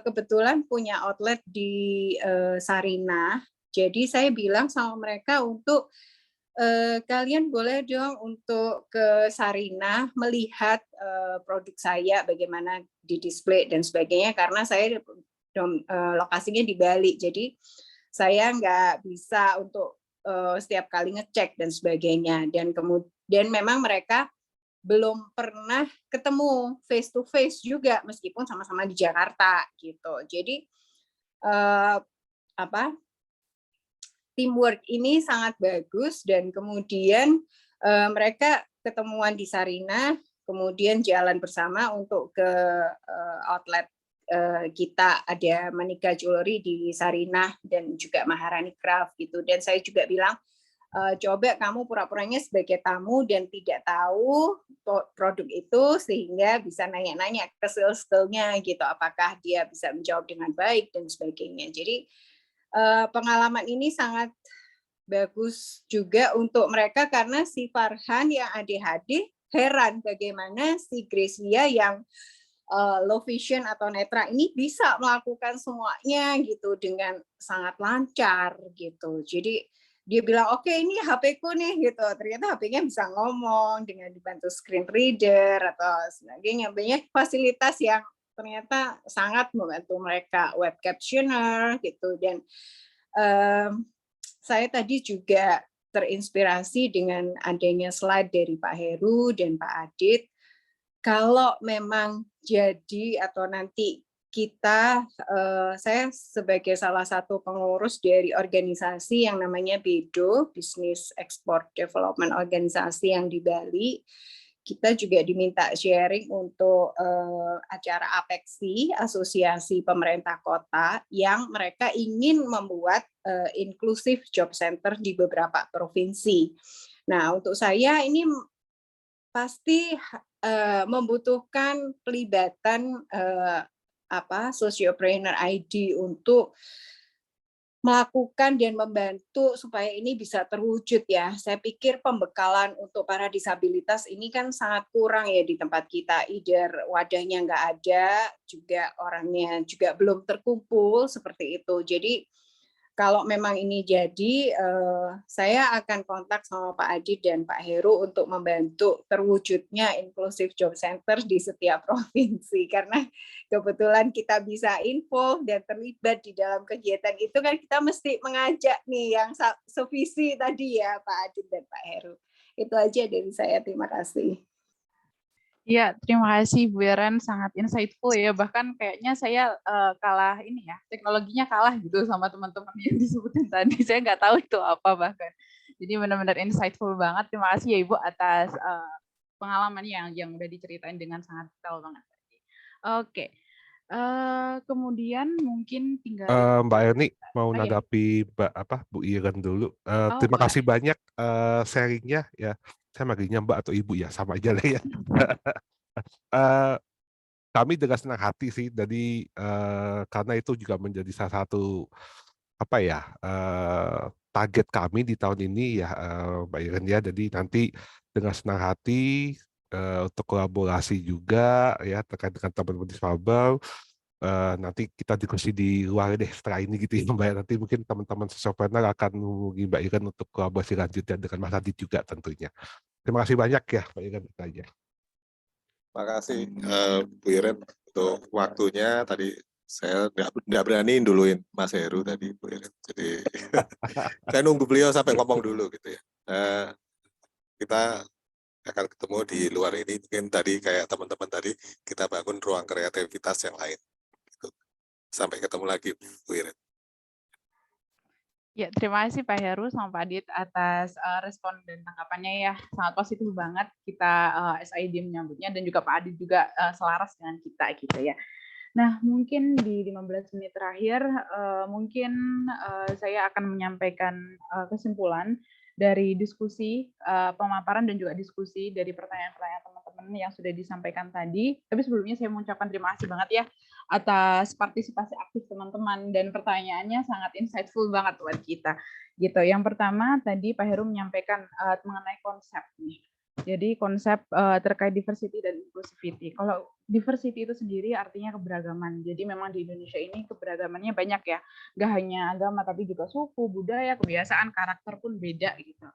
kebetulan punya outlet di Sarinah, jadi saya bilang sama mereka untuk kalian boleh dong untuk ke Sarinah melihat produk saya, bagaimana di display dan sebagainya, karena saya lokasinya di Bali, jadi saya nggak bisa untuk setiap kali ngecek dan sebagainya. Dan kemudian memang mereka belum pernah ketemu face to face juga, meskipun sama-sama di Jakarta gitu. Jadi teamwork ini sangat bagus, dan kemudian mereka ketemuan di Sarinah, kemudian jalan bersama untuk ke outlet kita, ada Manika Jewelry di Sarinah dan juga Maharani Craft gitu. Dan saya juga bilang Coba kamu pura-puranya sebagai tamu dan tidak tahu produk itu sehingga bisa nanya-nanya ke skill-skillnya gitu, apakah dia bisa menjawab dengan baik dan sebagainya. Jadi pengalaman ini sangat bagus juga untuk mereka karena si Farhan yang ADHD heran bagaimana si Gracia yang low vision atau netra ini bisa melakukan semuanya gitu dengan sangat lancar gitu. Jadi dia bilang, oke ini HP-ku nih gitu. Ternyata HP-nya bisa ngomong dengan dibantu screen reader atau sebagainya. Banyak fasilitas yang ternyata sangat membantu mereka, web captioner gitu. Dan saya tadi juga terinspirasi dengan adanya slide dari Pak Heru dan Pak Adit. Kalau memang jadi atau nanti kita, saya sebagai salah satu pengurus dari organisasi yang namanya BEDO, Business Export Development Organisasi yang di Bali, kita juga diminta sharing untuk acara APEXI, Asosiasi Pemerintah Kota, yang mereka ingin membuat inclusive job center di beberapa provinsi. Nah, untuk saya ini pasti membutuhkan pelibatan Sociopreneur ID untuk melakukan dan membantu supaya ini bisa terwujud ya. Saya pikir pembekalan untuk para disabilitas ini kan sangat kurang ya di tempat kita. Either wadahnya nggak ada, juga orangnya juga belum terkumpul seperti itu. Jadi kalau memang ini jadi, saya akan kontak sama Pak Adit dan Pak Heru untuk membantu terwujudnya inclusive job center di setiap provinsi. Karena kebetulan kita bisa info dan terlibat di dalam kegiatan itu kan kita mesti mengajak nih yang sevisi tadi ya Pak Adit dan Pak Heru. Itu aja dari saya, terima kasih. Iya, terima kasih Bu Yaren, sangat insightful ya. Bahkan kayaknya saya kalah ini ya, teknologinya kalah gitu sama teman-teman yang disebutin tadi. Saya nggak tahu itu apa bahkan. Jadi benar-benar insightful banget. Terima kasih ya Ibu atas pengalaman yang udah diceritain dengan sangat detail banget tadi. Oke. Kemudian mungkin tinggal Mbak Erni mau ya. nanggapi Bu Iren dulu. Terima Boleh. kasih banyak sharingnya ya. Saya manggilnya Mbak atau Ibu ya, sama aja lah ya. Kami dengan senang hati sih, jadi karena itu juga menjadi salah satu target kami di tahun ini ya, Mbak Iren ya. Jadi nanti dengan senang hati untuk kolaborasi juga ya terkait dengan teman-teman difabel. Nanti kita diskusi di luar deh setelah ini gitu ya Mbak. Nanti mungkin teman-teman Sociopreneur akan menghubungi Mbak Iren untuk kolaborasi lanjutnya dengan Mas Adit juga tentunya. Terima kasih banyak ya Mbak Iren. Terima kasih Bu Iren untuk waktunya. Tadi saya nggak berani duluin Mas Heru tadi Bu Iren. Jadi saya nunggu beliau sampai ngomong dulu gitu ya. Kita akan ketemu di luar ini. Mungkin tadi kayak teman-teman tadi kita bangun ruang kreativitas yang lain. Gitu. Sampai ketemu lagi Bu Iren. Ya, terima kasih Pak Heru sama Pak Adit atas respon dan tanggapannya ya. Sangat positif banget kita SID menyambutnya dan juga Pak Adit juga selaras dengan kita gitu ya. Nah, mungkin di 15 menit terakhir mungkin saya akan menyampaikan kesimpulan dari diskusi pemaparan dan juga diskusi dari pertanyaan-pertanyaan teman-teman yang sudah disampaikan tadi. Tapi sebelumnya saya mengucapkan terima kasih banget ya atas partisipasi aktif teman-teman dan pertanyaannya sangat insightful banget buat kita. Gitu. Yang pertama tadi Pak Heru menyampaikan mengenai konsep nih. Jadi konsep terkait diversity dan inclusivity. Kalau diversity itu sendiri artinya keberagaman. Jadi memang di Indonesia ini keberagamannya banyak ya. Gak hanya agama tapi juga suku, budaya, kebiasaan, karakter pun beda gitu.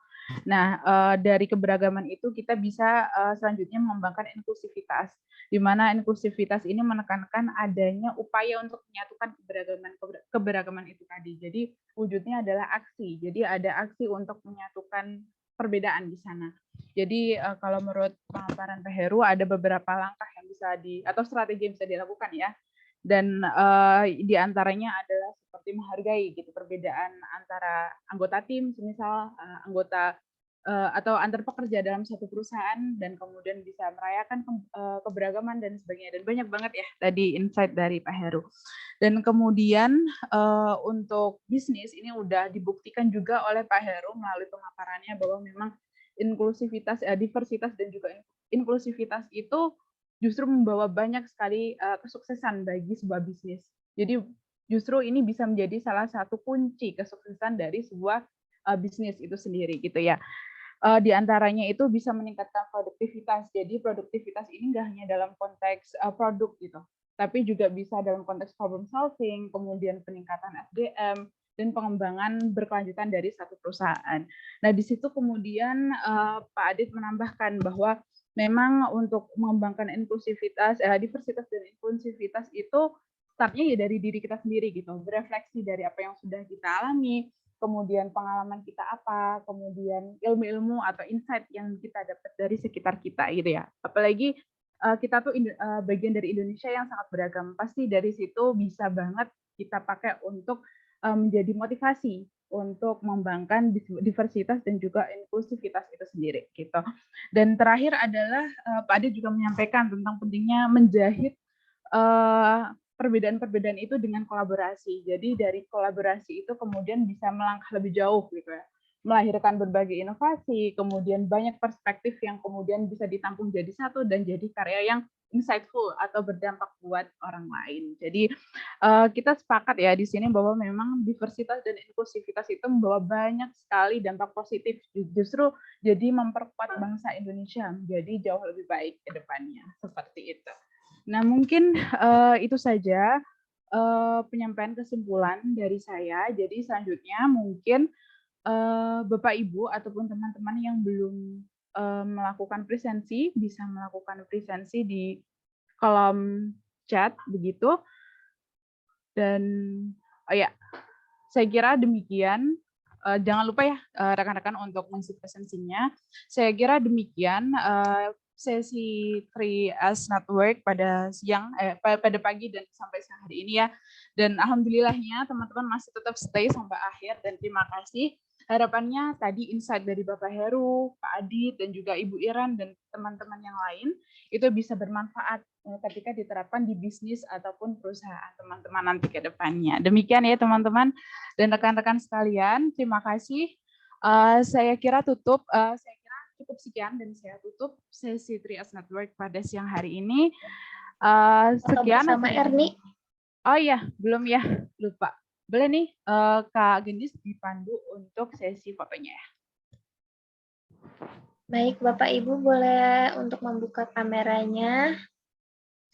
Nah, dari keberagaman itu kita bisa selanjutnya mengembangkan inklusivitas. Di mana inklusivitas ini menekankan adanya upaya untuk menyatukan keberagaman itu tadi. Jadi wujudnya adalah aksi. Jadi ada aksi untuk menyatukan perbedaan di sana. Jadi kalau menurut pemaparan Pak Heru ada beberapa langkah yang bisa atau strategi yang bisa dilakukan ya. Dan di antaranya adalah seperti menghargai gitu perbedaan antara anggota tim, misal anggota atau antar pekerja dalam satu perusahaan dan kemudian bisa merayakan keberagaman dan sebagainya, dan banyak banget ya tadi insight dari Pak Heru. Dan kemudian untuk bisnis ini udah dibuktikan juga oleh Pak Heru melalui pemaparannya bahwa memang inklusivitas, diversitas dan juga inklusivitas itu justru membawa banyak sekali kesuksesan bagi sebuah bisnis. Jadi justru ini bisa menjadi salah satu kunci kesuksesan dari sebuah bisnis itu sendiri gitu ya. Di antaranya itu bisa meningkatkan produktivitas. Jadi produktivitas ini nggak hanya dalam konteks produk gitu, tapi juga bisa dalam konteks problem solving, kemudian peningkatan SDM, dan pengembangan berkelanjutan dari satu perusahaan. Nah, di situ kemudian Pak Adit menambahkan bahwa memang untuk mengembangkan inklusivitas, diversitas dan inklusivitas itu startnya ya dari diri kita sendiri gitu, berefleksi dari apa yang sudah kita alami, kemudian pengalaman kita apa, kemudian ilmu-ilmu atau insight yang kita dapat dari sekitar kita gitu ya. Apalagi kita tuh bagian dari Indonesia yang sangat beragam, pasti dari situ bisa banget kita pakai untuk menjadi motivasi untuk mengembangkan diversitas dan juga inklusivitas itu sendiri gitu. Dan terakhir adalah Pak Ade juga menyampaikan tentang pentingnya menjahit perbedaan-perbedaan itu dengan kolaborasi. Jadi dari kolaborasi itu kemudian bisa melangkah lebih jauh gitu ya. Melahirkan berbagai inovasi, kemudian banyak perspektif yang kemudian bisa ditampung jadi satu dan jadi karya yang insightful atau berdampak buat orang lain. Jadi kita sepakat ya di sini bahwa memang diversitas dan inklusivitas itu membawa banyak sekali dampak positif, justru jadi memperkuat bangsa Indonesia menjadi jauh lebih baik ke depannya, seperti itu. Nah, mungkin itu saja penyampaian kesimpulan dari saya. Jadi selanjutnya mungkin Bapak Ibu ataupun teman-teman yang belum melakukan presensi bisa melakukan presensi di kolom chat begitu. Dan ya, saya kira demikian. Jangan lupa ya rekan-rekan untuk mengisi presensinya. Saya kira demikian sesi 3S Network pada siang, pada pagi dan sampai siang hari ini ya. Dan alhamdulillahnya teman-teman masih tetap stay sampai akhir dan terima kasih. Harapannya tadi insight dari Bapak Heru, Pak Adit, dan juga Ibu Iran dan teman-teman yang lain itu bisa bermanfaat ketika diterapkan di bisnis ataupun perusahaan teman-teman nanti ke depannya. Demikian ya teman-teman dan rekan-rekan sekalian, terima kasih. Saya kira cukup sekian dan saya tutup sesi 3S Network pada siang hari ini. Sekian. Sama Erni. Oh iya, belum ya, lupa. Boleh nih Kak Gendis dipandu untuk sesi fotonya ya. Baik, Bapak Ibu boleh untuk membuka kameranya.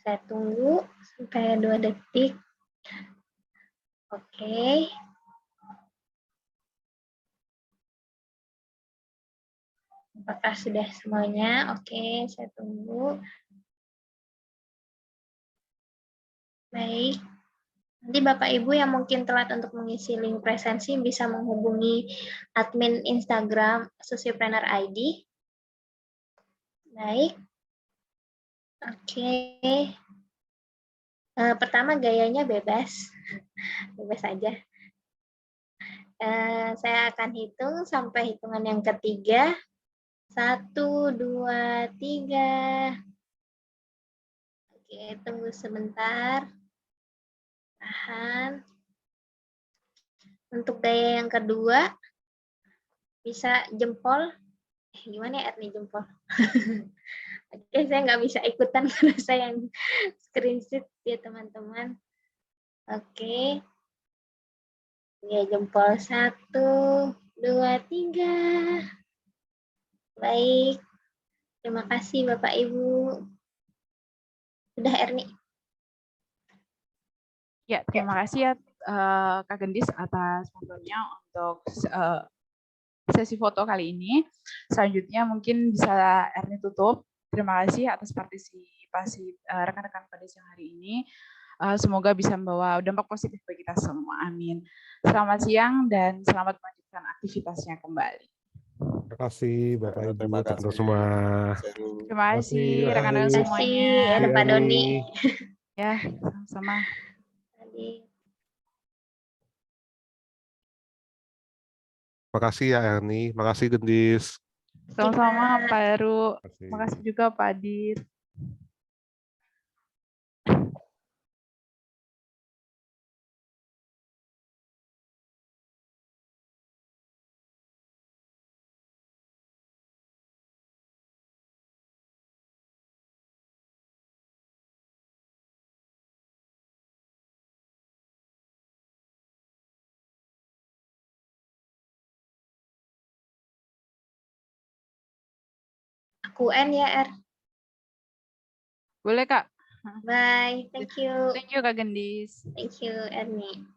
Saya tunggu sampai 2 detik. Oke. Apakah sudah semuanya? Oke, saya tunggu. Baik. Nanti Bapak Ibu yang mungkin telat untuk mengisi link presensi bisa menghubungi admin Instagram Sociopreneur ID. Baik. Oke. Pertama gayanya bebas. Bebas saja. Saya akan hitung sampai hitungan yang ketiga. 1, 2, 3. Oke, tunggu sebentar. Tahan. Untuk gaya yang kedua, bisa jempol. Gimana ya Erni jempol? Oke, saya nggak bisa ikutan karena saya yang screenshot ya teman-teman. Oke. Ya, jempol 1, 2, 3. Baik. Terima kasih Bapak Ibu. Sudah Erni. Ya, terima kasih ya Kak Gendis atas fotonya untuk sesi foto kali ini. Selanjutnya mungkin bisa Erni tutup. Terima kasih atas partisipasi rekan-rekan pada siang hari ini. Semoga bisa membawa dampak positif bagi kita semua. Amin. Selamat siang dan selamat melanjutkan aktivitasnya kembali. Terima kasih Bapak Ibu, Terima kasih teman-teman semua. Terima kasih rekan-rekan Terima kasih semuanya. ada Pak Doni. Ya, sama-sama. Terima kasih ya Erni, terima kasih Gendis. Sama-sama Pak Heru. Terima kasih. Makasih juga Pak Adit. Aku end ya, Er. Boleh Kak. Bye. Thank you. Thank you Kak Gendis. Thank you, Erni.